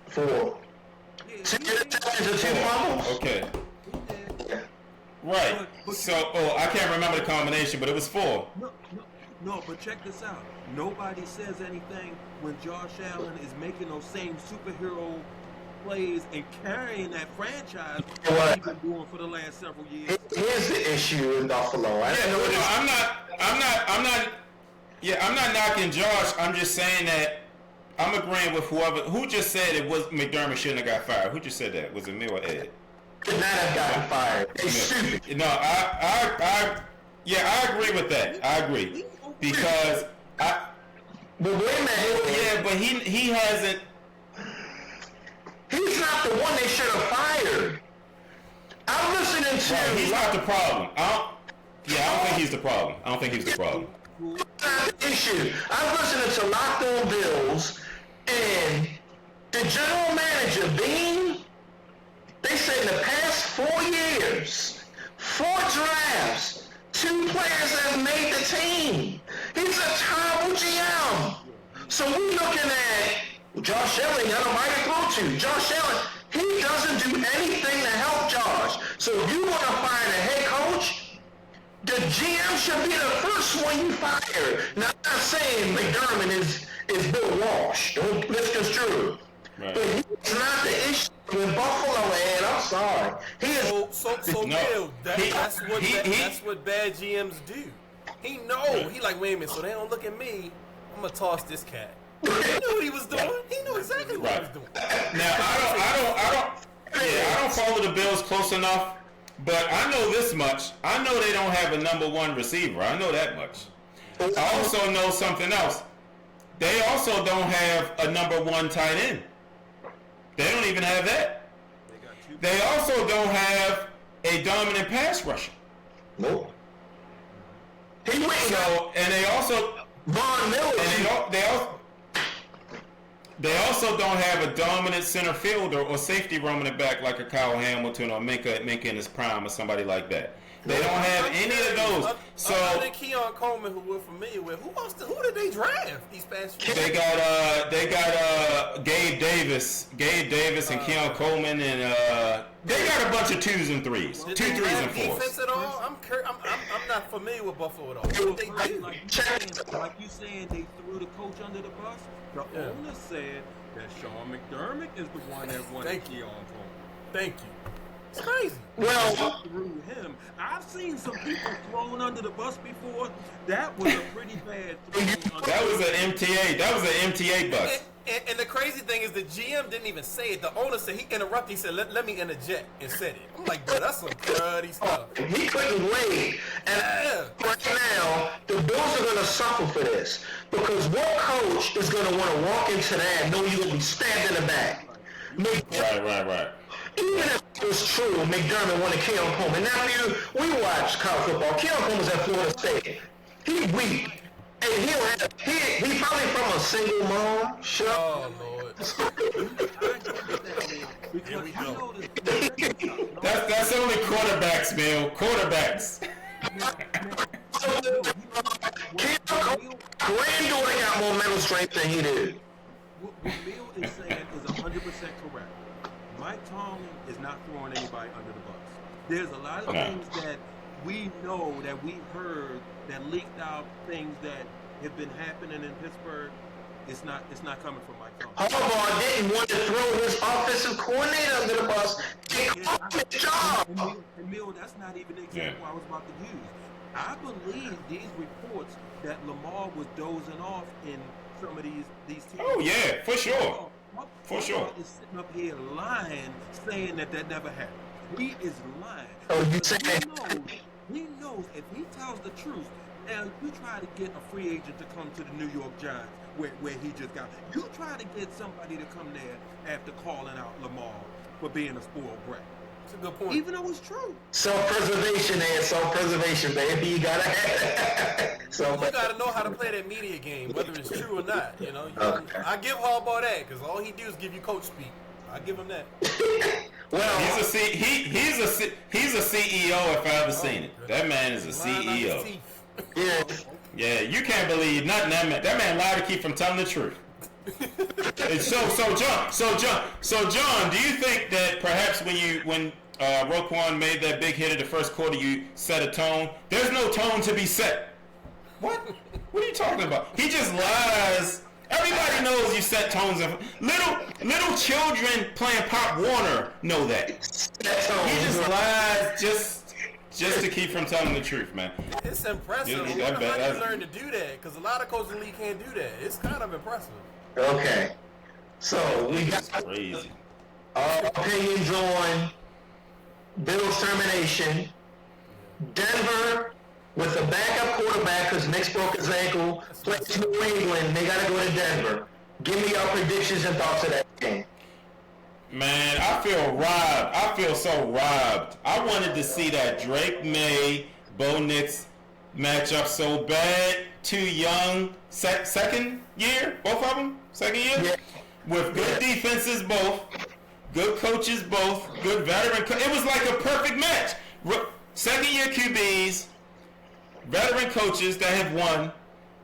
4. 2 interceptions and 2 fumbles? Okay. Right. So, I can't remember the combination, but it was 4. No, but check this out. Nobody says anything when Josh Allen is making those same superhero plays and carrying that franchise that he's been doing for the last several years. Here's the issue in Buffalo. I'm not knocking Josh. I'm just saying that I'm agreeing with who just said it was McDermott shouldn't have got fired. Who just said that? Was it me or Ed? Should not have gotten fired. They stupid. No, I agree with that. I agree because But wait a minute. Yeah, but he hasn't. He's not the one they should have fired. I'm listening to. He's not the problem. Yeah, I don't think he's the problem. I don't think he's the problem. That's not the issue. I was listening to Locked On Bills, and the general manager, Bean, they said in the past 4 years, 4 drafts, 2 players have made the team. He's a terrible GM. So we looking at Josh Allen, I don't mind to throw to. Josh Allen, he doesn't do anything to help Josh. So if you want to find a head coach, the GM should be the first one you fire. Now, I'm not saying McDermott is Bill Walsh. Don't misconstrue. Right. But he's not the issue with Buffalo, man. I'm sorry. He is. So No. Bill, that's what bad GMs do. He know. He like, wait a minute, so they don't look at me. I'm gonna toss this cat. He knew what he was doing. He knew exactly what he was doing. Now I don't follow the Bills close enough, but I know this much. I know they don't have a number 1 receiver. I know that much. I also know something else. They also don't have a number 1 tight end. They don't even have that. They also don't have a dominant pass rusher. Nope. He went So, and they also Von Miller. And they also don't have a dominant center fielder or safety roaming it back like a Kyle Hamilton or Minka in his prime or somebody like that. They don't have any of those. So other than Keon Coleman, who we're familiar with, who did they draft these past few years? they got Gabe Davis and Keon Coleman and they got a bunch of 2s and 3s, Did 2, they 3s have and 4s. defense at all? I'm not familiar with Buffalo at all. What did they do? Like you saying they threw the coach under the bus. The owner said that Sean McDermott is the one that wanted Keon Coleman. Thank you. It's crazy. Well, Through him, I've seen some people thrown under the bus before. That was a pretty bad throw. That was an MTA. That was an MTA bus. And the crazy thing is the GM didn't even say it. The owner said, he interrupted. He said, let me interject and said it. I'm like, bro, that's some cruddy stuff. he couldn't wait. And right now, the Bills are going to suffer for this. Because what coach is going to want to walk into that knowing you're going to be stabbed in the back? Right. Even if it was true, McDermott wanted Keon Coleman. Now, we watch college football. Keon Coleman's at Florida State. He weak. And he probably from a single mom. Oh, Lord. That's only quarterbacks, Bill. Quarterbacks. Keon Coleman's granddaughter got more mental strength than he did. What Bill is saying is 100% correct. Mike Tomlin is not throwing anybody under the bus. There's a lot of things that we know, that we heard, that leaked out, things that have been happening in Pittsburgh. It's not coming from Mike Tomlin. Harbaugh didn't want to throw his offensive coordinator under the bus. Take off his job. And Mill, that's not even the example I was about to use. I believe these reports that Lamar was dozing off in some of these teams. Oh yeah, for sure. For sure. Is sitting up here lying, saying that never happened. He is lying. Oh, you saying? He knows if he tells the truth. Now, you try to get a free agent to come to the New York Giants, where he just got. You try to get somebody to come there after calling out Lamar for being a spoiled brat. It's a good point. Even though it's true. Self-preservation, man. Self-preservation, baby. You gotta have it. You gotta know how to play that media game, whether it's true or not. You know, I give Harbaugh that because all he do is give you coach speak. I give him that. Well, he's a CEO if I ever seen it. That man is a CEO. Yeah. Yeah, you can't believe nothing that man lied to keep from telling the truth. So John, do you think that perhaps when Roquan made that big hit in the first quarter, you set a tone? There's no tone to be set. What? What are you talking about? He just lies. Everybody knows you set tones. Little children playing Pop Warner know that. He just lies just to keep from telling the truth, man. It's impressive. I wonder how you learn to do that, because a lot of coaches in the league can't do that. It's kind of impressive. Okay. So we got crazy opinions on Bill's termination. Denver with a backup quarterback because Nick's broke his ankle, plays New England. They got to go to Denver. Give me your predictions and thoughts of that game. Man, I feel robbed. I feel so robbed. I wanted to see that Drake May, Bo Nix match up so bad. Too young, second year, both of them, second year, with good defenses, both good coaches, both good veteran. It was like a perfect match. Second year QBs, veteran coaches that have won,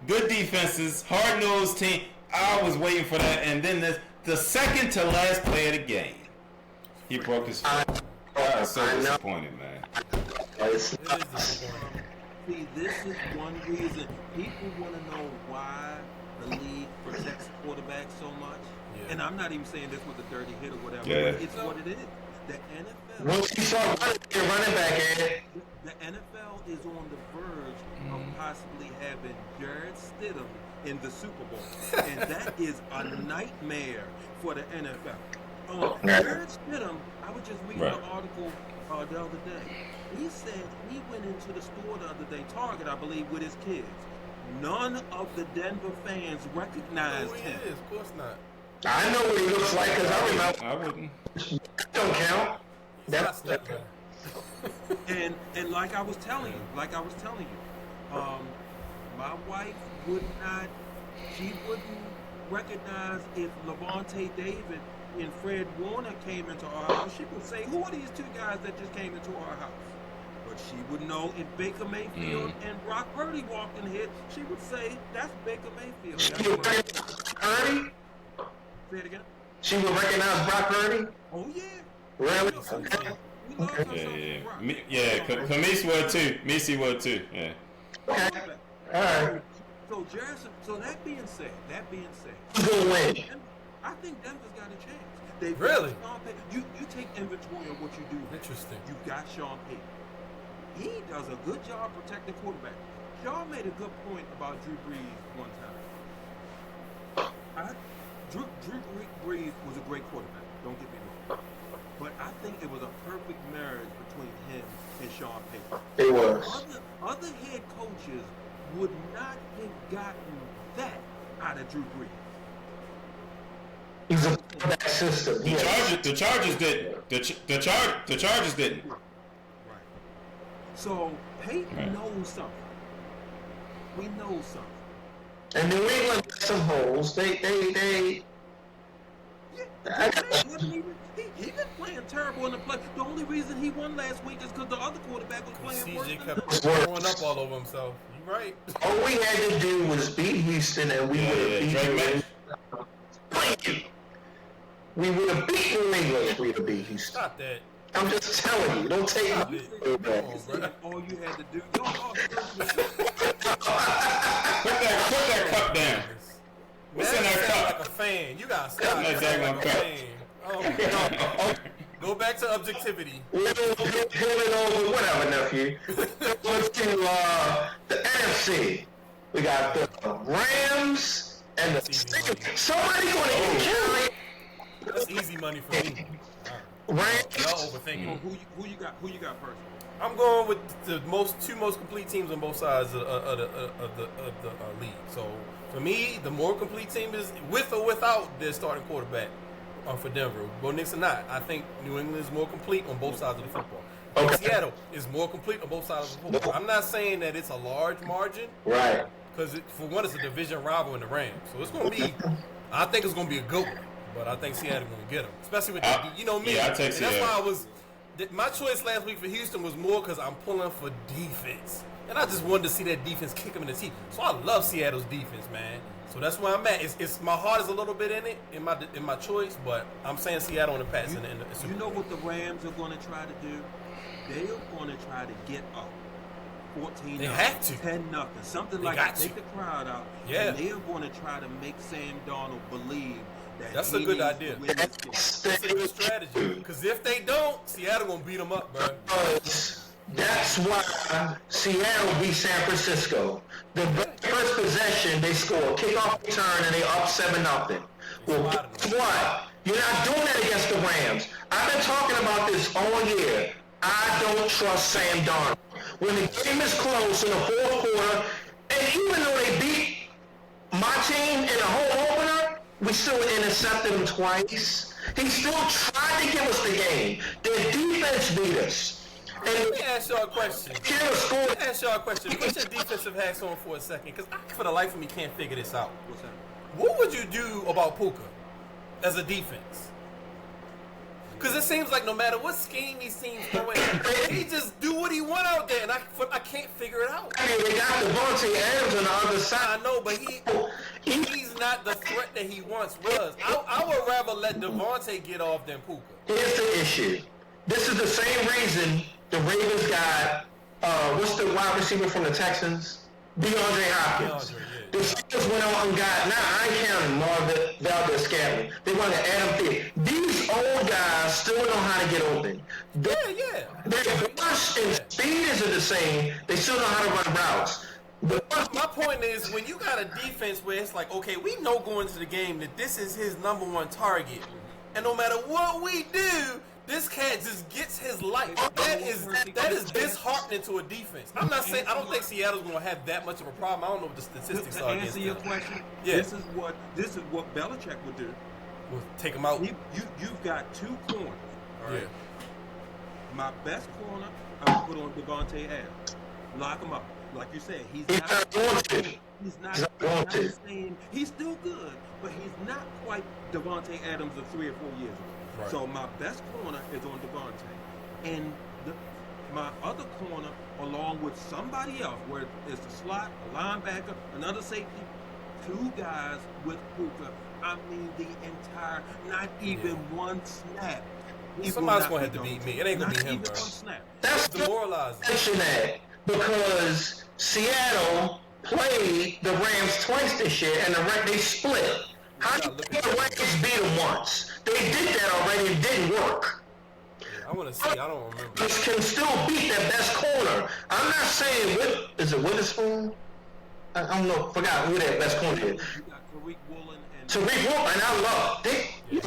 good defenses, hard nosed team. I was waiting for that, and then the second to last play of the game, he broke his foot. I was so disappointed, man. It is disappointing. See, this is one reason people want to know why the league protects quarterbacks so much. Yeah. And I'm not even saying this was a dirty hit or whatever. Yeah. But it's what it is. The NFL. Once you saw running back in it, The NFL is on the verge of possibly having Jared Stidham in the Super Bowl, and that is a nightmare for the NFL. Jared Stidham, I was just reading an article the other day. He said he went into the store the other day, Target, I believe, with his kids. None of the Denver fans recognized him. Is, of course not. I know what he looks like because I remember. I wouldn't. Don't count. That's not And like I was telling you, my wife would not, she wouldn't recognize if Levante David and Fred Warner came into our house. She would say, who are these two guys that just came into our house? But she would know if Baker Mayfield and Brock Purdy walked in here, she would say, that's Baker Mayfield. She would recognize Purdy? Say it again? She would recognize Brock Purdy? Oh, yeah. Really? We love her Kamis would too. Missy would too. Yeah. Okay. Alright. So, Jerison, so that being said, Who's going to win? I think Denver's got a chance. They've Really? got Sean Payton. You take inventory of what you do. Interesting. You got Sean Payton. He does a good job protecting quarterback. Sean made a good point about Drew Brees one time. Drew Brees was a great quarterback. Don't get me wrong. But I think it was a perfect marriage between him and Sean Payton. It was. Other head coaches would not have gotten that out of Drew Brees. He's a quarterback system. The Chargers didn't. The Chargers didn't. Right. So Peyton knows something. We know something. And New England got some holes. He been playing terrible in the play. The only reason he won last week is because the other quarterback was playing worse CJ than kept him. throwing up all over himself. You right. all we had to do was beat Houston, and we would have beat New England. Thank you. We would have beat New England if we would have beat Houston. Stop that. I'm just telling you. Don't take Stop my it. word back. Come on, bro. All you had to do. Put that cup down. What's in that sound cup? like a fan. You gotta stop. That You sound daggone like a cup. fan. Oh my God. Go back to objectivity. Little pivot over, whatever, nephew. Let's do the NFC. We got the Rams and the Steelers. Somebody going to carry That's easy money for me. Rams. Y'all overthinking. Who you got first? I'm going with the two most complete teams on both sides of the league. So for me, the more complete team is with or without their starting quarterback for Denver. Bo Nix or not, I think New England is more complete on both sides of the football. Okay. Seattle is more complete on both sides of the football. I'm not saying that it's a large margin, Right. because for one, it's a division rival in the Rams. So it's going to be, I think it's going to be a good one. But I think Seattle going to get them, especially with you know me. Yeah, I take and that's Seattle. why I was. My choice last week for Houston was more because I'm pulling for defense, and I just wanted to see that defense kick them in the teeth. So I love Seattle's defense, man. So that's where I'm at. It's my heart is a little bit in it in my choice, but I'm saying Seattle on the pass. You know what the Rams are going to try to do? They are going to try to get up 14 They have to. 10 nothing, something They like got that. Take to. the crowd out. Yeah. And they are going to try to make Sam Darnold believe that That's he a good needs idea. to win this game. That's a good strategy. Because if they don't, Seattle gonna beat them up, bro. That's why Seattle beat San Francisco. The first possession, they score a kickoff return and they up 7-0. Well, guess what? You're not doing that against the Rams. I've been talking about this all year. I don't trust Sam Darnold. When the game is close in the fourth quarter, and even though they beat my team in the home opener, we still intercepted him twice. He still tried to give us the game. Their defense beat us. Let me ask y'all a question. Kill score. Let me ask y'all a question. Put your defensive hats on for a second, because I, for the life of me, can't figure this out. What's that? What would you do about Puka as a defense? Because it seems like no matter what scheme he seems going, he just do what he want out there, and I can't figure it out. I mean, they got Devontae Adams on the other I side. know, but he's not the threat that he once was. I would rather let Devontae get off than Puka. Here's the issue. This is the same reason the Ravens got, what's the wide receiver from the Texans? DeAndre Hopkins. The Steelers went out and got, I ain't counting Marvin Valdez-Scantling. They wanted Adam Thielen. These old guys still know how to get open. Yeah. Their rush and speed isn't the same. They still know how to run routes. My point is, when you got a defense where it's like, okay, we know going into the game that this is his number one target, and no matter what we do, this cat just gets his life. That is disheartening to a defense. I'm not saying I don't think Seattle's gonna have that much of a problem. I don't know what the statistics To are. answer your question, Yeah. this is what Belichick would do. We'll take him out. You've got two corners. All right. Yeah. My best corner, I'm gonna put on Devontae Adams. Lock him up. Like you said, he's not saying he's still good, but he's not quite Devontae Adams of 3 or 4 years ago. Right. So my best corner is on Devontae, and my other corner, along with somebody else, where it's the slot, a linebacker, another safety, 2 guys with Puka. I mean, the entire, not even one snap. Somebody's gonna have to beat me. It ain't gonna be him, bro. That's demoralizing. Mention that because Seattle played the Rams twice this year, and they split. How do you think the Rams beat them once? They did that already. It didn't work. Yeah, I want to see. I don't remember. Can still beat that best corner. I'm not saying is it Witherspoon? I don't know. Forgot who that best corner is. You got Tariq Woolen and Tariq Woolen, and I love.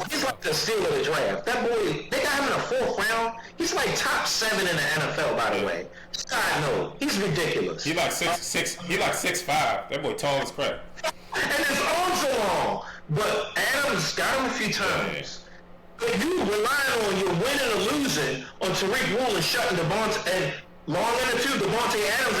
He's like the steal of the draft. That boy, they got him in the 4th round. He's like top 7 in the NFL, by the way. Side note, he's ridiculous. He like 6'6". He like 6'5". That boy tall as crap. And his arms are long. But Adams got him a few times. If you rely on your winning or losing on Tariq Woolen shutting Devontae and long in the two, Devontae Adams,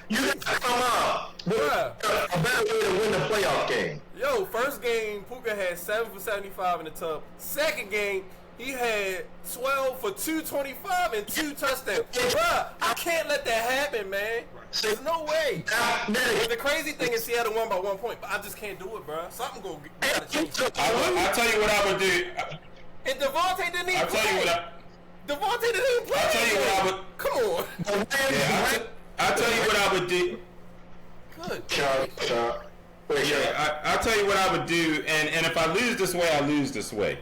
you got to come up with a better way to win the playoff game. Yo, first game, Puka had 7 for 75 in the tub. Second game, he had 12 for 225 and 2 touchdowns. Bruh, I can't let that happen, man. There's no way. The crazy thing is Seattle won by 1 point, but I just can't do it, bruh. Something gotta change. I'll tell you what I would do. And Devontae didn't even play. Devontae didn't even play. I'll tell you what I would. Come on. Yeah, I'll tell you what I would do. Good. Yeah, I'll tell you what I would do, and if I lose this way, I lose this way.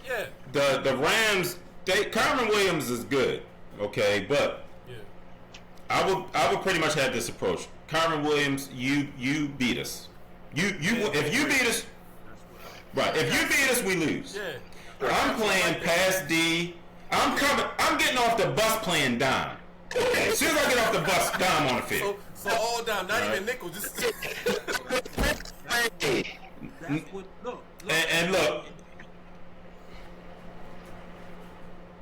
Yeah. The Rams, Kyron Williams is good, okay, but I would pretty much have this approach. Kyron Williams, you beat us. If you beat us, right? If you beat us, we lose. Yeah. I'm playing past D. I'm getting off the bus playing dime. Okay. As soon as I get off the bus, dime on the field. So all down, not even nickel, just. That's what. Look. And look.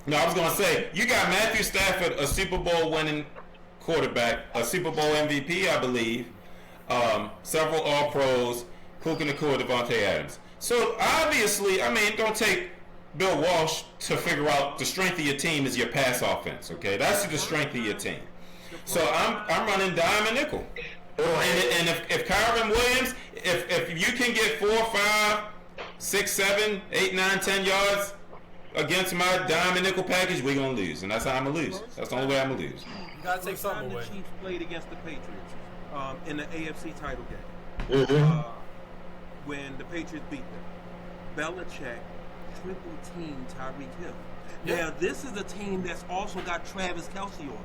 No, I was gonna say you got Matthew Stafford, a Super Bowl winning quarterback, a Super Bowl MVP, I believe, several All Pros, Puka Nacua, Devontae Adams. So obviously, I mean, don't take Bill Walsh to figure out the strength of your team is your pass offense. Okay, that's the strength of your team. So I'm running dime and nickel. And if Kyron Williams, if you can get 4, 5, 6, 7, 8, 9, 10 yards against my dime and nickel package, we're gonna lose, and that's how I'm gonna lose. That's the only way I'm gonna lose. You gotta take something away. The Chiefs played against the Patriots in the AFC title game. When the Patriots beat them, Belichick triple teamed Tyreek Hill. Yeah. Now this is a team that's also got Travis Kelce on.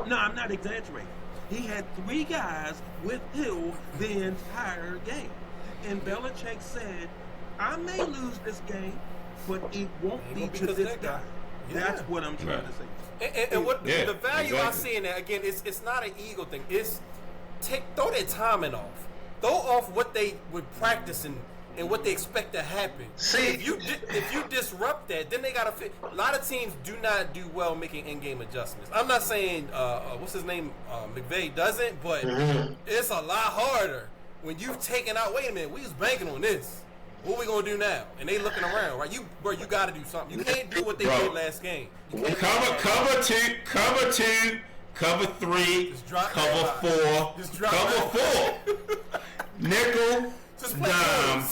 No, I'm not exaggerating. He had 3 guys with Hill the entire game, and Belichick said, "I may lose this game, but it won't be to this guy." Yeah. That's what I'm trying to say. And what the value I exactly. see in that, again, it's not an ego thing. It's throw their timing off. Throw off what they would practice and and what they expect to happen. See, if you disrupt that, then they gotta fit. A lot of teams do not do well making in-game adjustments. I'm not saying what's his name, McVay doesn't, but it's a lot harder when you've taken out. Wait a minute, we was banking on this. What we gonna do now? And they looking around, right? You gotta do something. You can't do what they did last game. Cover two, cover three, cover four, nickel, dime.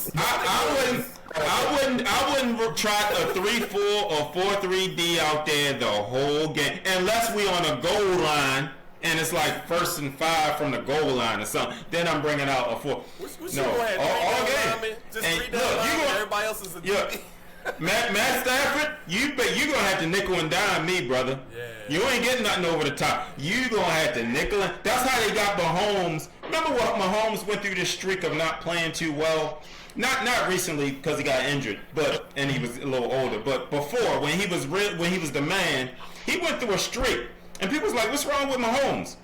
I wouldn't try a 3-4 or 4-3-D out there the whole game unless we on a goal line. And it's like 1st and 5 from the goal line or something. Then I'm bringing out a 4. All game. Just and look, everybody else is a Matt Stafford, you gonna have to nickel and dime me, brother. Yeah. You ain't getting nothing over the top. You gonna have to nickel and. That's how they got Mahomes. Remember what Mahomes went through this streak of not playing too well. Not recently because he got injured, and he was a little older. But before, when he was the man, he went through a streak. And people's like, what's wrong with Mahomes?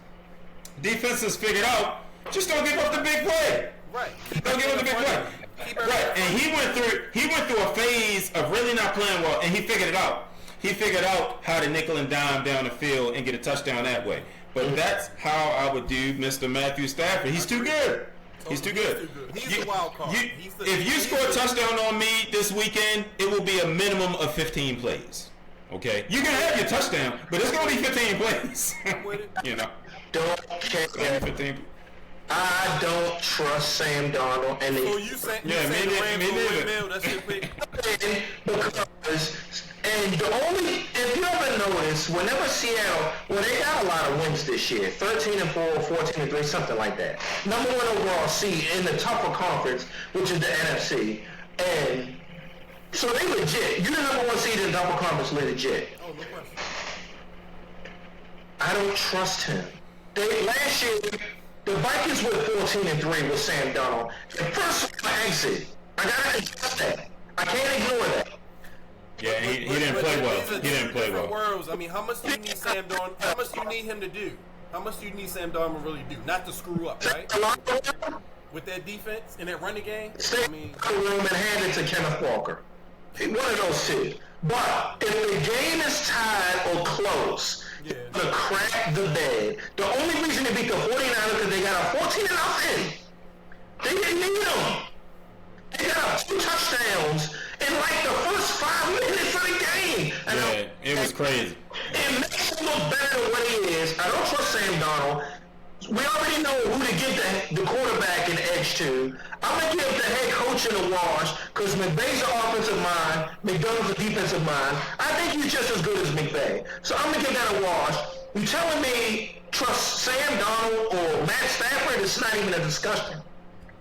Defenses figured out, just don't give up the big play. Right. Don't give up the big play. Right. And he went through a phase of really not playing well, and he figured it out. He figured out how to nickel and dime down the field and get a touchdown that way. But that's how I would do Mr. Matthew Stafford. He's too good. He's too good. He's the wild card. If you score a touchdown on me this weekend, it will be a minimum of 15 plays. Okay, you can have your touchdown, but it's gonna be 15 plays. You know. Don't care. 15. I don't trust Sam Darnold. And so you say me neither. That's your pick. If you ever notice, whenever Seattle, they got a lot of wins this year, 13-4, 14-3, something like that. Number 1 overall seed in the tougher conference, which is the NFC, and. So they legit. You're the number 1 seed in the double conference, legit. Oh, no question. I don't trust him. Last year, the Vikings were 14-3 with Sam Darnold. The first exit. I gotta adjust that. I can't ignore that. Yeah, he didn't play well. He didn't play well. Worlds. I mean, how much do you need Sam Darnold? How much do you need him to do? How much do you need Sam Darnold to really do? Not to screw up, right? With that defense and that running game. Stay in the room and hand it to Kenneth Walker. One of those two. But if the game is tied or close, to crack the bed. The only reason they beat the 49ers is they got a 14-0. They didn't need them. They got 2 touchdowns in like the first 5 minutes of the game. And it was crazy. It makes him look better than what he is. I don't trust Sam Darnold. We already know who to give the quarterback and edge to. I'm going to give the head coach in the wash because McVay's an offensive mind, McDonald's a defensive mind. I think he's just as good as McVay. So I'm going to give that a wash. You telling me trust Sam Darnold or Matt Stafford? It's not even a discussion.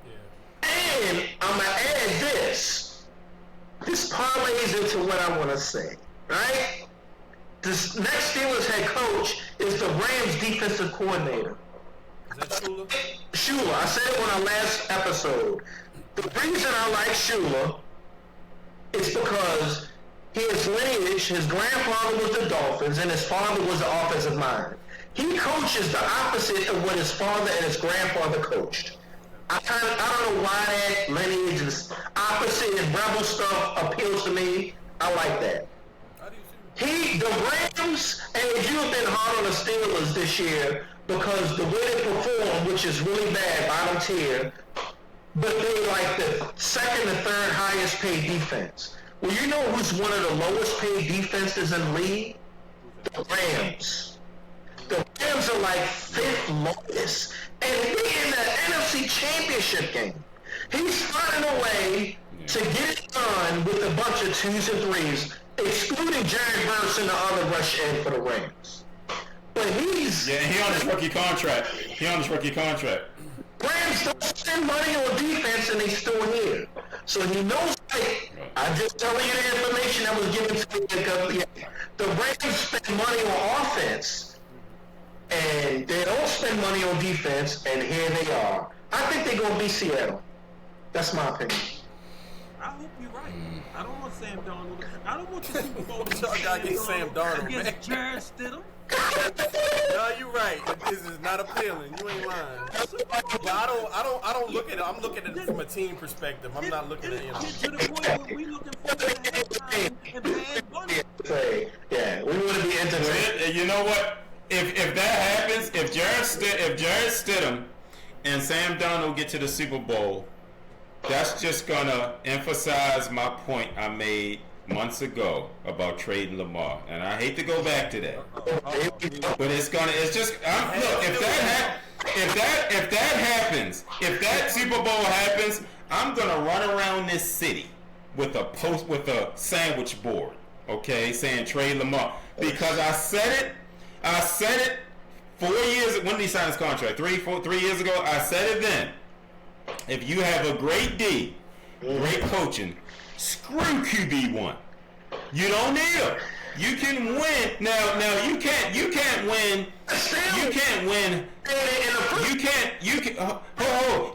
Yeah. And I'm going to add this. This parlays into what I want to say, right? This next Steelers head coach is the Rams defensive coordinator. Is that Shula? Shula. I said it on our last episode. The reason I like Shula is because his lineage, his grandfather was the Dolphins and his father was the offensive mind. He coaches the opposite of what his father and his grandfather coached. I don't know why that lineage is opposite and rebel stuff appeals to me. I like that. The Rams, and you've been hard on the Steelers this year because the way they perform, which is really bad, bottom tier, but they like the second and third highest paid defense. Well, you know who's one of the lowest paid defenses in the league? The Rams. The Rams are like 5th lowest, and they're in the NFC Championship game. He's finding a way to get it done with a bunch of 2s and 3s, excluding Jared Verse and the other rush end for the Rams. But he on his rookie contract. Rams don't spend money on defense and they still here. So he knows, I'm just telling you the information that was given to me. The Rams spend money on offense and they don't spend money on defense, and here they are. I think they're going to beat Seattle. That's my opinion. I hope you're right. I don't want Sam Darnold. I don't want you to go Y'all got to get Sam Darnold, man. against Jared Stidham. No, you right. This is not appealing. You ain't lying. But I don't look at it. I'm looking at it from a team perspective. I'm not looking at To the point where we looking forward to halftime and Bad Bunny. Yeah, we want to be entertained. You know what? If that happens, if Jared Stidham and Sam Darnold get to the Super Bowl, that's just gonna emphasize my point I made months ago about trading Lamar, and I hate to go back to that, but it's just look, if that happens, if that Super Bowl happens, I'm gonna run around this city with a sandwich board, okay, saying trade Lamar, because I said it 4 years. When did he sign his contract? 3 years ago. I said it then. If you have a great D, great coaching, screw QB1. You don't need him. You can win. Now you can't win. You can't win.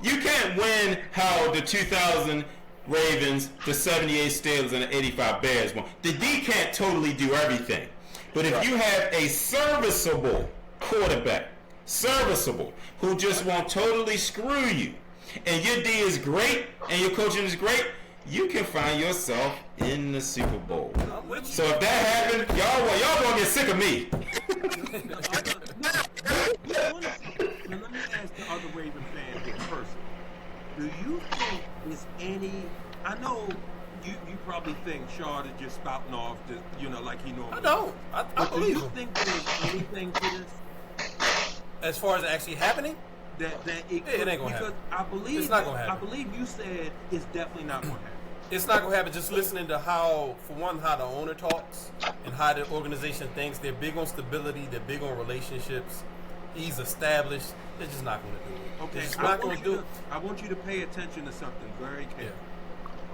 You can't win how the 2000 Ravens, the 78 Steelers, and the 85 Bears won. The D can't totally do everything. But if you have a serviceable quarterback, who just won't totally screw you, and your D is great, and your coaching is great, you can find yourself in the Super Bowl. So if that happens, y'all gonna get sick of me. Now let me ask the other Raven fan this person. Do you think there's any? I know you probably think Shard is just spouting off, like he normally. I don't. I believe do you him. think there's anything to this? As far as it actually happening, That it ain't gonna happen. I believe It's not gonna happen. I believe you said it's definitely not gonna happen. it's not gonna happen. Just listening to how the owner talks and how the organization thinks. They're big on stability. They're big on relationships. He's established. They're just not gonna do it. Okay, They're just not gonna do it. I want you to pay attention to something very carefully.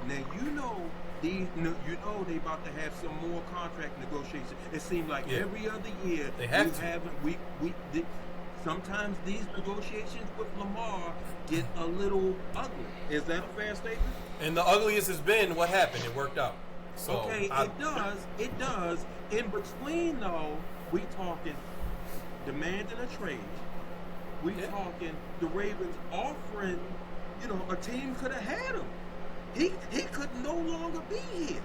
Yeah. Now they about to have some more contract negotiations. It seems like every other year They have to. Sometimes these negotiations with Lamar get a little ugly. Is that a fair statement? And the ugliest has been what happened. It worked out. So Okay, it does. In between though, we talking demanding a trade. We talking the Ravens offering, a team could have had him. He could no longer be here.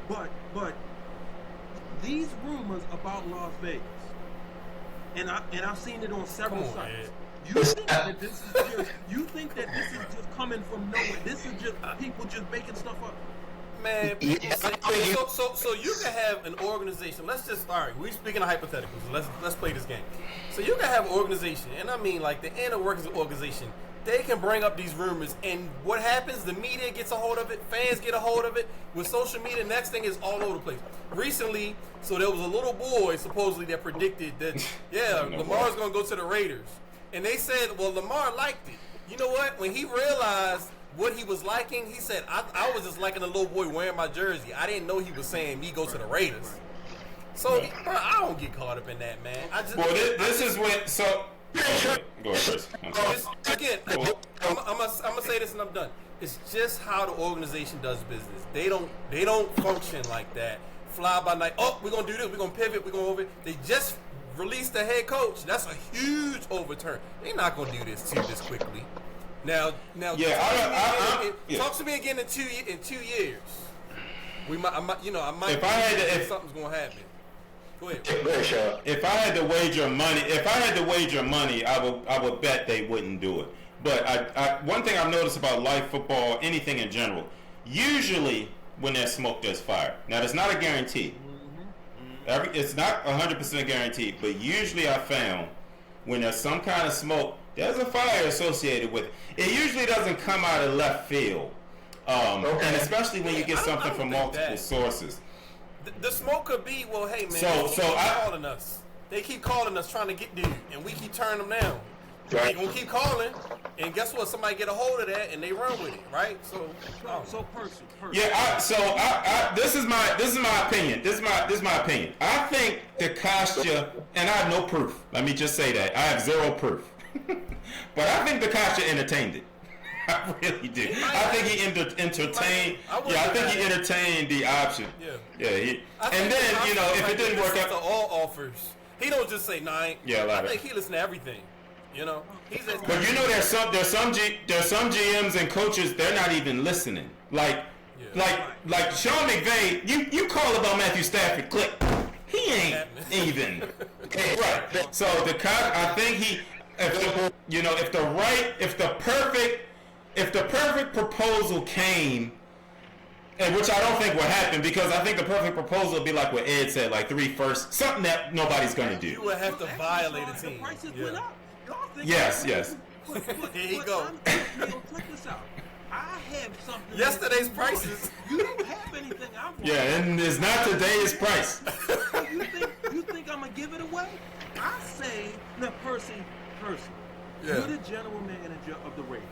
But these rumors about Las Vegas, and I've seen it on several sites. Man. You think that this is just coming from nowhere? This is just people just making stuff up. Man, so you can have an organization. We're speaking of hypotheticals. Let's play this game. So you can have an organization, and I mean like the inner workings of the organization. They can bring up these rumors, and what happens? The media gets a hold of it. Fans get a hold of it. With social media, next thing is all over the place. Recently, so there was a little boy supposedly that predicted that, Lamar's going to go to the Raiders. And they said, well, Lamar liked it. You know what? When he realized what he was liking, he said, I was just liking a little boy wearing my jersey. I didn't know he was saying me go to the Raiders. So, bro, I don't get caught up in that, man. This is when, so... Go ahead, Chris. Again, I'm gonna say this and I'm done. It's just how the organization does business. They don't function like that. Fly by night. Oh, we're gonna do this. We're gonna pivot. We're gonna over. They just released the head coach. That's a huge overturn. They're not gonna do this this quickly. Now. Talk to me again in 2 years. I might. If something's gonna happen. Go ahead. If I had to wager money, I would bet they wouldn't do it. But one thing I've noticed about life, football, anything in general, usually when there's smoke, there's fire. Now, that's not a guarantee. It's not 100% guaranteed, but usually I found when there's some kind of smoke, there's a fire associated with it. It usually doesn't come out of left field, and especially when you get something from multiple sources. The smoke could be, well, hey, man, calling us. They keep calling us trying to get dude, and we keep turning them down. They gonna keep calling, and guess what? Somebody get a hold of that, and they run with it, right? So person. Yeah. This is my opinion. This is my opinion. I think the Costa, and I have no proof. Let me just say that I have zero proof. But I think the Costa entertained it. I really do. I think he entertained. I think he entertained the option. Yeah. And then if it didn't work out, to all offers. He don't just say nine. Yeah, I think he listen to everything. You know, he's just. But you know, there's some GMs and coaches. They're not even listening. Like Sean McVay. You call about Matthew Stafford, click. He ain't even right. So I think if the perfect proposal came, and which I don't think will happen, because I think the perfect proposal would be like what Ed said, like 3 firsts, something that nobody's going to do. You would have to violate a team. The prices went up. Yes. Here you go. Check this out. I have something. Yesterday's prices. You don't have anything I want. Yeah, and it's not today's price. You think I'm gonna give it away? I say, now, Percy, you're the general manager of the Raiders.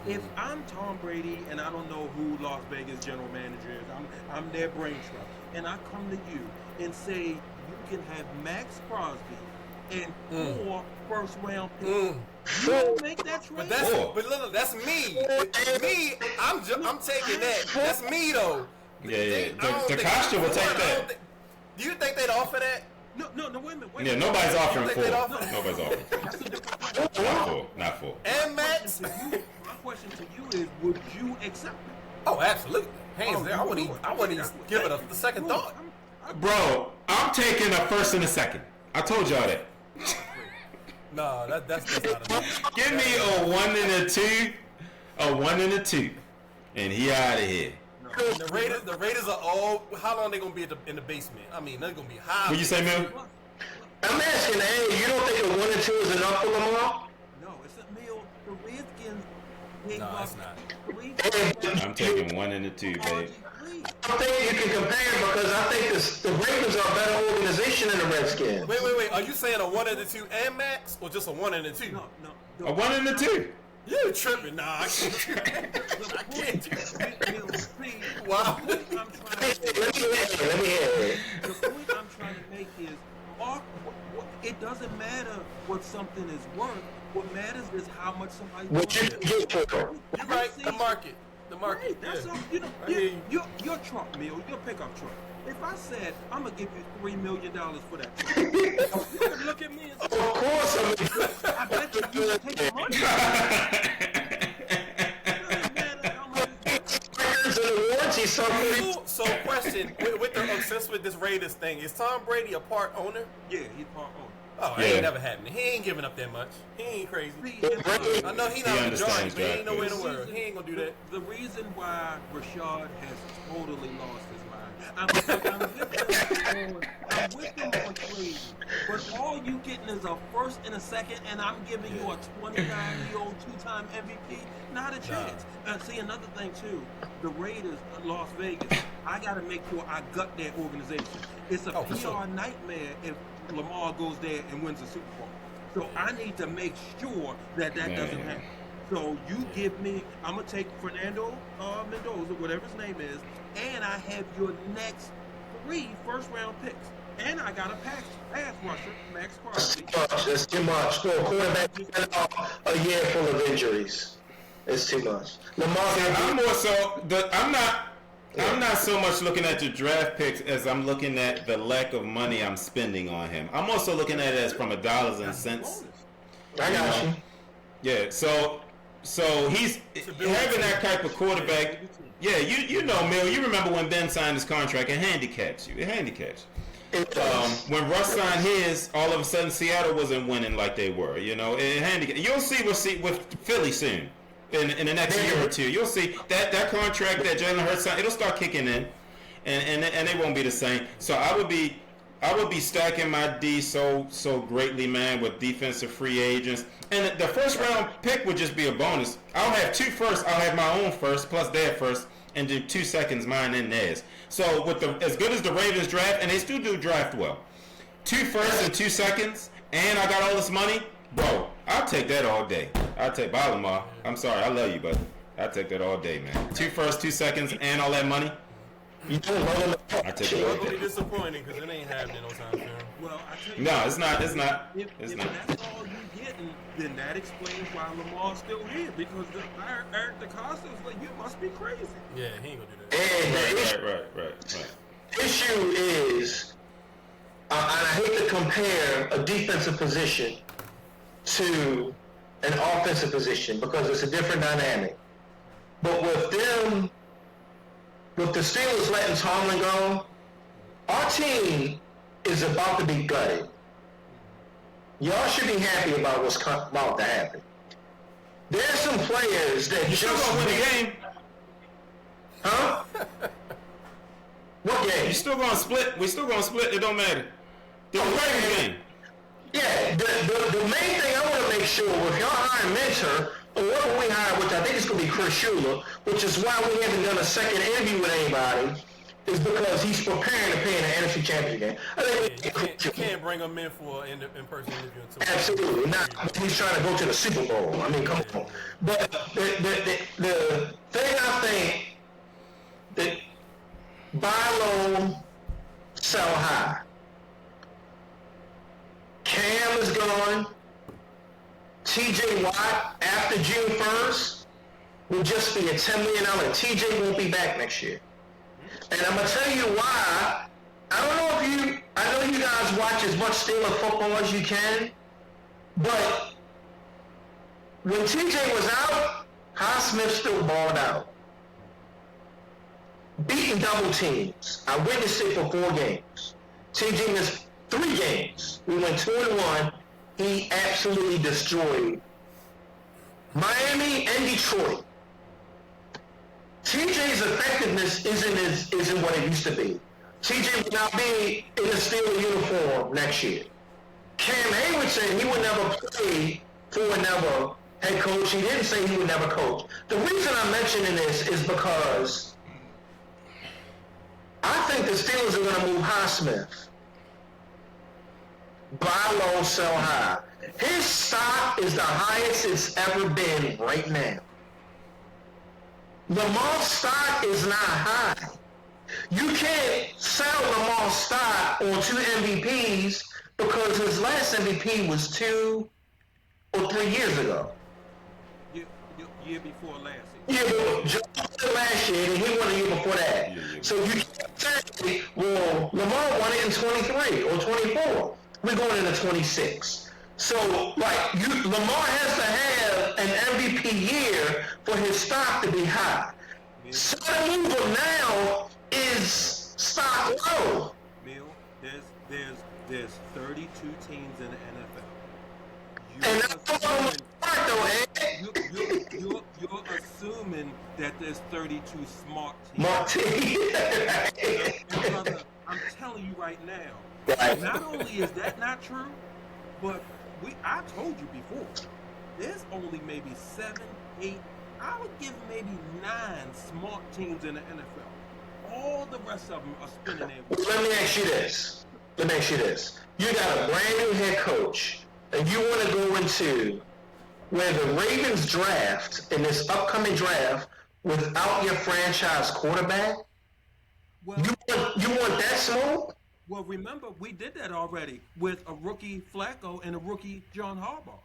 If I'm Tom Brady and I don't know who Las Vegas general manager is, I'm their brain trust, and I come to you and say you can have Max Crosby and 4 first-round picks. You don't make that trade. But look, that's me. Me, I'm taking that. That's me though. Yeah. DeCosta will take that. Do you think they'd offer that? No, wait a minute. Yeah, nobody's offering 4. Nobody's offering. Not 4. And Max? My question to you is, would you accept it? Oh, absolutely. Hands there. I wouldn't even give it a second thought. Bro, I'm taking a first and a second. I told y'all that. No, that's not enough. Give me a 1 and a 2, a 1 and a 2, and he out of here. The Raiders are all. How long they gonna be in the basement? I mean, they're gonna be high. What you say, Mil? I'm asking, hey, you don't think a 1 and 2 is enough for Lamar? No, it's a meal. The Redskins. No, it's not. I'm taking 1 and a 2, babe. I don't think you can compare because I think the Ravens are a better organization than the Redskins. Wait. Are you saying a 1 and a 2 and Max, or just a 1 and a 2? No. A 1 and a 2. You tripping? Nah, I can't. I can't. Wow. Let me hear it. The point I'm trying to make is, it doesn't matter what something is worth. What matters is how much somebody. What you can get for it. You're right. The market. Right, that's all, your truck, Meal, your pickup truck. If I said I'm gonna give you $3 million for that truck, you would look at me and say, Of course, I bet you would take the money. So question, since with this Raiders thing, is Tom Brady a part owner? Yeah, he's part owner. Oh, that ain't never happening. He ain't giving up that much. He ain't crazy. I know he not a majority, but he ain't nowhere in the world. He ain't gonna do that. The reason why Rashad has totally lost his mind, I'm with him on trading, but all you getting is a first and a second, and I'm giving you a 29-year-old 2-time MVP. Not a chance. See, another thing too, the Raiders, Las Vegas, I gotta make sure I gut their organization. It's a PR nightmare if Lamar goes there and wins the Super Bowl. So I need to make sure that doesn't happen. So you give me, I'm going to take Fernando Mendoza, whatever his name is, and I have your next 3 first-round picks. And I got a pass rusher, Max Crosby. That's too much. For a quarterback, a year full of injuries. It's too much. I'm not so much looking at the draft picks as I'm looking at the lack of money I'm spending on him. I'm also looking at it as from a dollars and cents. I got you. Yeah, so he's having that type of quarterback. Yeah, you know, Mill, you remember when Ben signed his contract, it handicaps you. It handicaps you. When Russ signed his, all of a sudden Seattle wasn't winning like they were. You know, it handicaps. You'll see with Philly soon. In the next year or two, you'll see that contract that Jalen Hurts signed, it'll start kicking in, and it won't be the same. So I would be stacking my D so greatly, man, with defensive free agents, and the first round pick would just be a bonus. I'll have 2 firsts. I'll have my own first plus their first, and do 2 seconds, mine and theirs. So with as good as the Ravens draft, and they still do draft well, 2 firsts and 2 seconds, and I got all this money, bro. I'll take that all day. I'll take Lamar. I'm sorry, I love you, but I'll take that all day, man. 2 firsts, 2 seconds, and all that money. I take it all day. It'll be disappointing because it ain't happening no time soon. Well, I tell you, no, it's not. It's not. If that's all you getting, then that explains why Lamar's still here. Because Eric DeCosta was like, you must be crazy. Yeah, he ain't gonna do that. Right. The issue is, I I hate to compare a defensive position to an offensive position because it's a different dynamic. But with the Steelers letting Tomlin go, our team is about to be gutted. Y'all should be happy about what's about to happen. There's some players that You still gonna win the game. Huh? What game? You still gonna split. We still gonna split. It don't matter. The Ravens game. Yeah, the main thing I want to make sure if y'all hire a mentor, or whoever we hire, which I think it's going to be Chris Schuler, which is why we haven't done a second interview with anybody, is because he's preparing to play in the NFC Championship game. I think you can't bring him in for an in-person interview until absolutely not. He's trying to go to the Super Bowl. I mean, come on. But the thing I think that buy low, sell high. Cam is gone. TJ Watt after June 1st will just be a $10 million. TJ won't be back next year. And I'm going to tell you why. I know you guys watch as much Steelers football as you can, but when TJ was out, Highsmith still balled out. Beating double teams. I witnessed it for 4 games. TJ missed 3 games. We went 2-1. He absolutely destroyed Miami and Detroit. TJ's effectiveness isn't what it used to be. TJ will not be in a Steelers uniform next year. Cam Hayward said he would never play for another head coach. He didn't say he would never coach. The reason I'm mentioning this is because I think the Steelers are going to move Highsmith. Buy low, sell high. His stock is the highest it's ever been right now. Lamar's stock is not high. You can't sell Lamar's stock on 2 MVPs because his last MVP was 2 or 3 years ago. Year before last season. Yeah, last year, and he won the year before that. So you can't say, well, Lamar won it in 23 or 24. We're going into 26. So, Lamar has to have an MVP year for his stock to be high. So the move now is stock low. Bill, there's 32 teams in the NFL. And that's what You're assuming that there's 32 smart teams. Smart teams. Brother, I'm telling you right now. Right. Not only is that not true, but I told you before, there's only maybe 7, 8, I would give maybe 9 smart teams in the NFL. All the rest of them are spinning their wheels. Let me ask you this. You got a brand new head coach, and you want to go into where the Ravens draft in this upcoming draft without your franchise quarterback? Well, you want that smoke? Well, remember, we did that already with a rookie Flacco and a rookie John Harbaugh.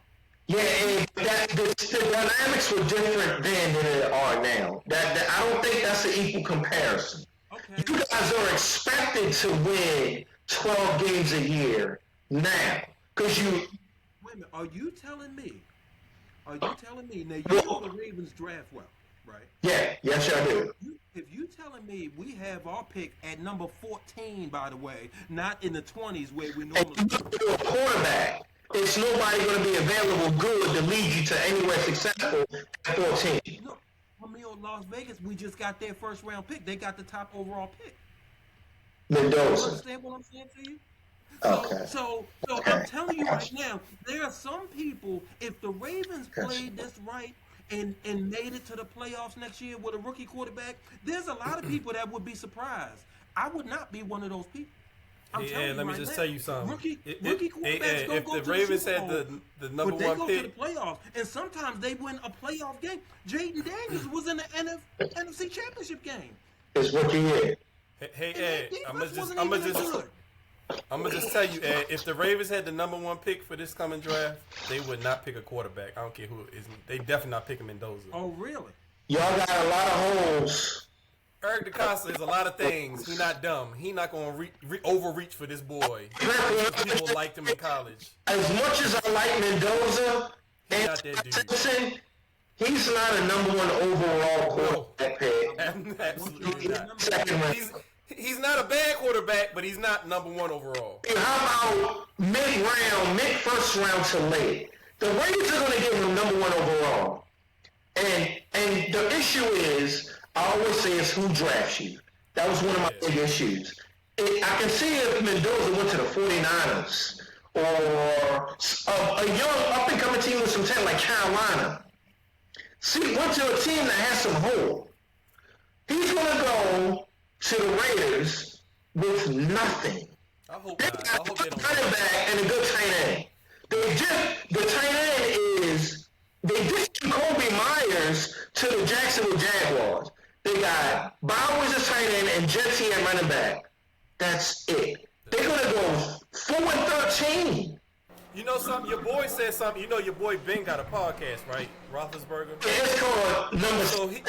Yeah, and the dynamics were different then than they are now. I don't think that's an equal comparison. Okay. You guys are expected to win 12 games a year now. Because you... Wait a minute, are you telling me, now you know the Ravens draft well, right? Yeah, yes, I do. If you telling me we have our pick at number 14, by the way, not in the 20s where we normally... And you do a quarterback. It's nobody going to be available good to lead you to anywhere successful at 14. Look, Las Vegas, we just got their first round pick. They got the top overall pick. Mendoza. You understand what I'm saying to you? Okay. So Okay. I'm telling you right now, there are some people, if the Ravens played this right and made it to the playoffs next year with a rookie quarterback, there's a lot of people that would be surprised. I would not be one of those people. Let me just tell you something. Rookie quarterbacks don't if go the to Ravens the Super had Bowl, the number but they one go pick, to the playoffs, and sometimes they win a playoff game. Jaden Daniels was in the NFC Championship game. It's rookie year. Hey Ed, I'm gonna just tell you, Ed, if the Ravens had the number one pick for this coming draft, they would not pick a quarterback. I don't care who it is. They definitely not picking Mendoza. Oh, really? Y'all got a lot of holes Eric DaCosta is a lot of things. He not dumb. He not going to overreach for this boy. People liked him in college. As much as I like Mendoza He's not that dude. Simpson, he's not a number one overall quarterback pick. Absolutely not. Second round. He's not a bad quarterback, but he's not number one overall. How about mid-first round to late? The Raiders are going to give him number one overall. And the issue is, I always say, is who drafts you. That was one of my big issues. I can see if Mendoza went to the 49ers or a young up-and-coming team with some talent like Carolina. See, went to a team that has some hope. He's going to go to the Raiders with nothing. I hope not. I hope they don't. Running back and a good tight end. The tight end is, they ditched Kobe Myers to the Jacksonville Jaguars. They got Bowers as tight end and Jetty at running back. That's it. They're going to go 4-13. You know something? Your boy said something. You know your boy Ben got a podcast, right? Roethlisberger. Yeah, it's called Number So he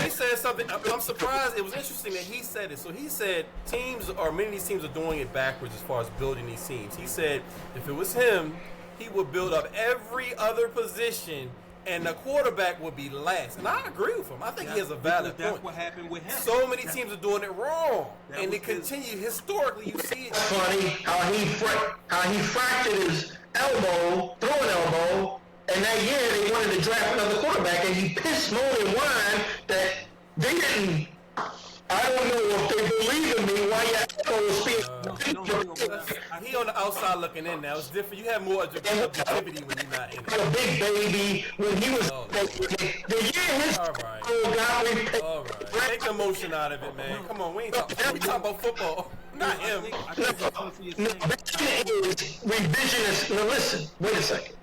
said something. I'm surprised. It was interesting that he said it. So he said many of these teams are doing it backwards as far as building these teams. He said if it was him, he would build up every other position and the quarterback would be last. And I agree with him. I think he has a valid point. That's what happened with him. So many teams are doing it wrong, and they continue. Historically, you see it. It's funny how he fractured his elbow, throwing elbow, and that year they wanted to draft another quarterback, and he pissed, moaned, and whined that they didn't. I don't know if they believe in me. Why y'all was speaking? He on the outside looking in now. It's different. You have more objectivity when you're not in it. A big baby when he was the year his All right. got repaid. All right. Take the emotion out of it, man. Come on, we talking about football. Not him. Ben is revisionist. Now listen, wait a second.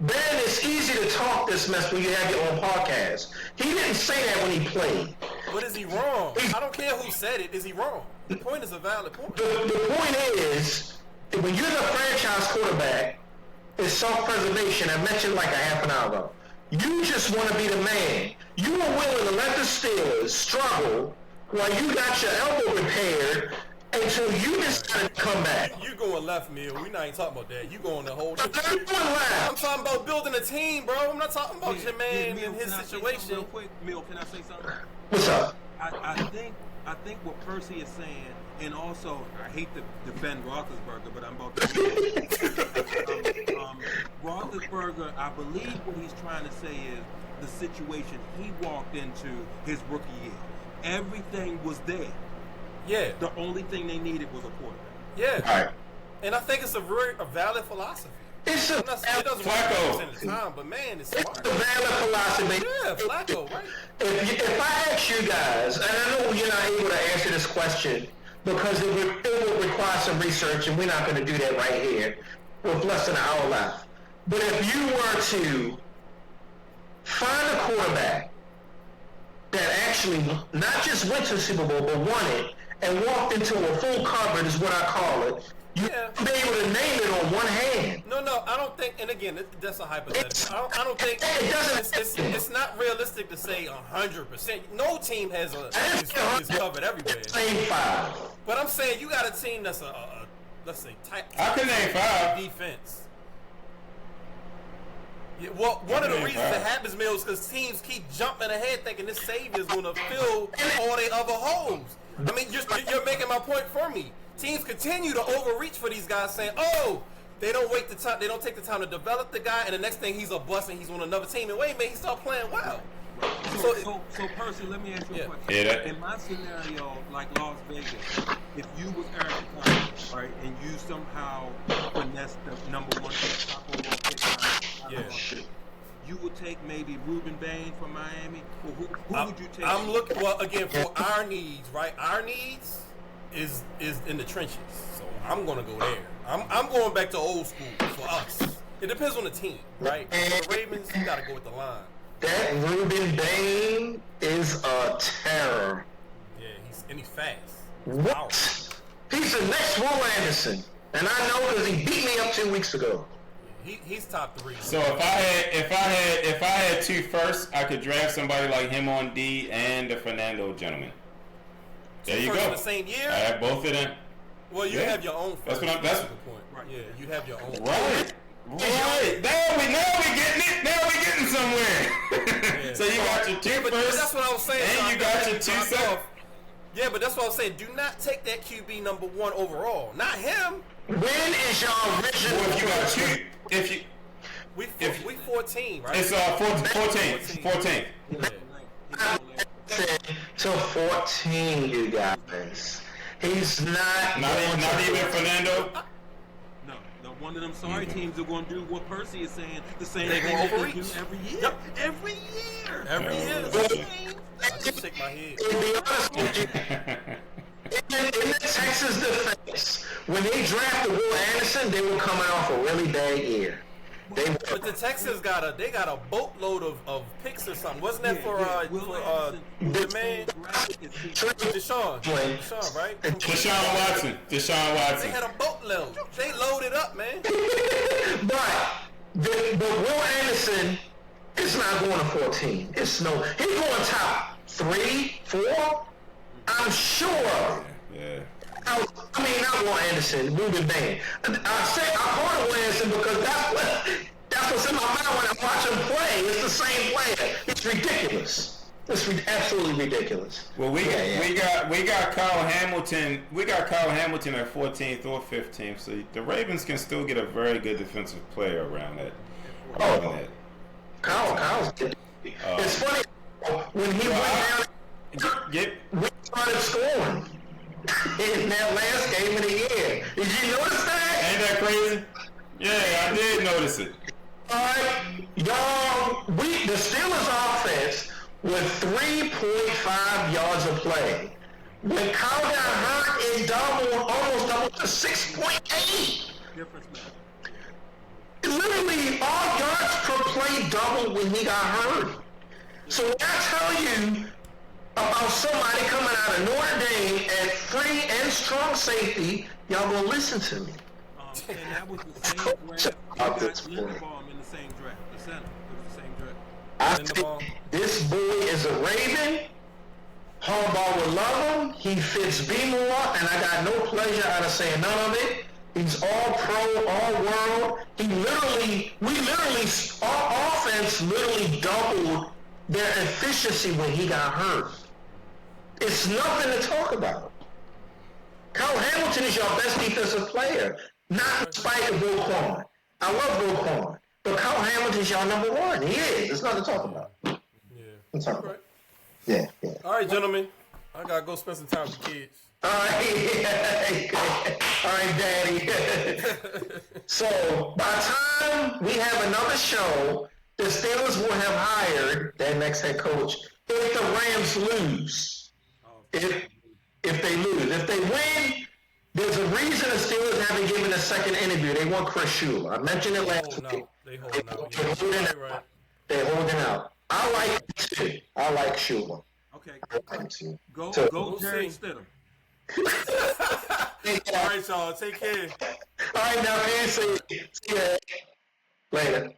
Ben, it's easy to talk this mess when you have your own podcast. He didn't say that when he played. But is he wrong? I don't care who said it. Is he wrong? The point is a valid point. The point is, when you're the franchise quarterback, it's self-preservation. I mentioned like a half an hour ago. You just want to be the man. You were willing to let the Steelers struggle while you got your elbow repaired until you decided to come back. You going left, Mill. We're not even talking about that. You going the whole thing. You're going left. I'm talking about building a team, bro. I'm not talking about your man and his situation. Real quick, Mill, can I say something? What's up? I think what Percy is saying, and also I hate to defend Roethlisberger, but I'm about to. Roethlisberger, I believe what he's trying to say is the situation he walked into his rookie year. Everything was there. Yeah. The only thing they needed was a quarterback. Yeah. All right. And I think it's a valid philosophy. It's a it doesn't work 100% of the time, but man, it's smart. valid philosophy. Yeah, Flacco, right? If I ask you guys, and I know you're not able to answer this question because it would require some research, and we're not going to do that right here with less than an hour left. But if you were to find a quarterback that actually not just went to the Super Bowl but won it and walked into a full coverage is what I call it. You'd be able to name it on one hand. No, I don't think, and again, that's a hypothetical. I don't think, it's not realistic to say 100%. No team is covered everywhere. Same five. But I'm saying you got a team that's let's say, type I can name 5. defense. Yeah, well, one of the reasons it happens, Mill, is because teams keep jumping ahead thinking this savior is going to fill all their other holes. I mean, you're making my point for me. Teams continue to overreach for these guys, saying, "Oh, they don't take the time to develop the guy, and the next thing he's a bust and he's on another team." And wait a minute, he start playing well. So Percy, let me ask you a question. Yeah. In my scenario, like Las Vegas, if you was Eric DaCosta, right, and you somehow finessed the number one top overall pick, you would take maybe Ruben Bain from Miami, or who would you take? I'm looking again for our needs, right? Our needs is in the trenches, so I'm gonna go there. I'm going back to old school for us. It depends on the team, right? For the Ravens, you gotta go with the line. That Ruben Bain is a terror. Yeah, he's fast. What? He's the next Will Anderson, and I know because he beat me up 2 weeks ago. he's top 3. So if I had 2 firsts, I could draft somebody like him on D and the Fernando gentleman. There you go. In the same year? I have both of them. Well, you have your own first. That's the point. Right. Yeah, you have your own. Right. Now we getting it. Now we getting somewhere. Yeah. So you got your 2 but firsts, that's what I was saying. and you got your 2 seconds. Yeah, but that's what I was saying. Do not take that QB number 1 overall. Not him. When is your original? Well, if you got 2, if you, we 14, right? it's 14th. Yeah. To 14, you guys. He's not even Fernando. No, one of them sorry teams are going to do what Percy is saying, the same They thing gonna that they overreach. do every year. Yep. Every year. Every year. I just shake my head. To be honest with you, in the Texas defense, when they drafted Will Anderson, they were coming off a really bad year. But the Texans got a boatload of picks or something. Wasn't that for the man Deshaun, right? Deshaun Watson. They had a boatload. They loaded up, man. but Will Anderson is not going to 14. It's no. He's going top 3, 4. I'm sure of it. Yeah. I mean, not Will Anderson, Ruben Bain. I call it Will Anderson because that's what's in my mind when I watch him play. It's the same player. It's ridiculous. It's absolutely ridiculous. Well, we got Kyle Hamilton. We got Kyle Hamilton at 14th or 15th. So the Ravens can still get a very good defensive player around that. Kyle's good. It's funny when he went down. We started scoring in that last game of the year. Did you notice that? Ain't that crazy? Yeah, I did notice it. Alright, y'all, the Steelers offense with 3.5 yards of play. When Kyle got hurt, it almost doubled to 6.8. Literally, all yards per play doubled when he got hurt. So when I tell you about somebody coming out of Notre Dame at free and strong safety, y'all gonna listen to me. And that was the same draft. They got Linderbaum in the same draft. The center. It was the same draft. I think this boy is a Raven. Harbaugh will love him. He fits Beamer, and I got no pleasure out of saying none of it. He's all pro, all world. Our offense literally doubled their efficiency when he got hurt. It's nothing to talk about. Kyle Hamilton is your best defensive player, not in spite of Roquan. I love Roquan, but Kyle Hamilton is your number 1. He is. There's nothing to talk about. Yeah. Let's talk about. Yeah. All right, gentlemen. I gotta go spend some time with the kids. All right, all right, Daddy. So by the time we have another show, the Steelers will have hired their next head coach if the Rams lose. If they lose. If they win, there's a reason the Steelers haven't given a second interview. They want Chris Shula. I mentioned it last week. They holding out. Right. They're holding out. I like him too. I like Shula. Okay. Go Jerry Stidham. All right, y'all. Take care. All right, now, see you later.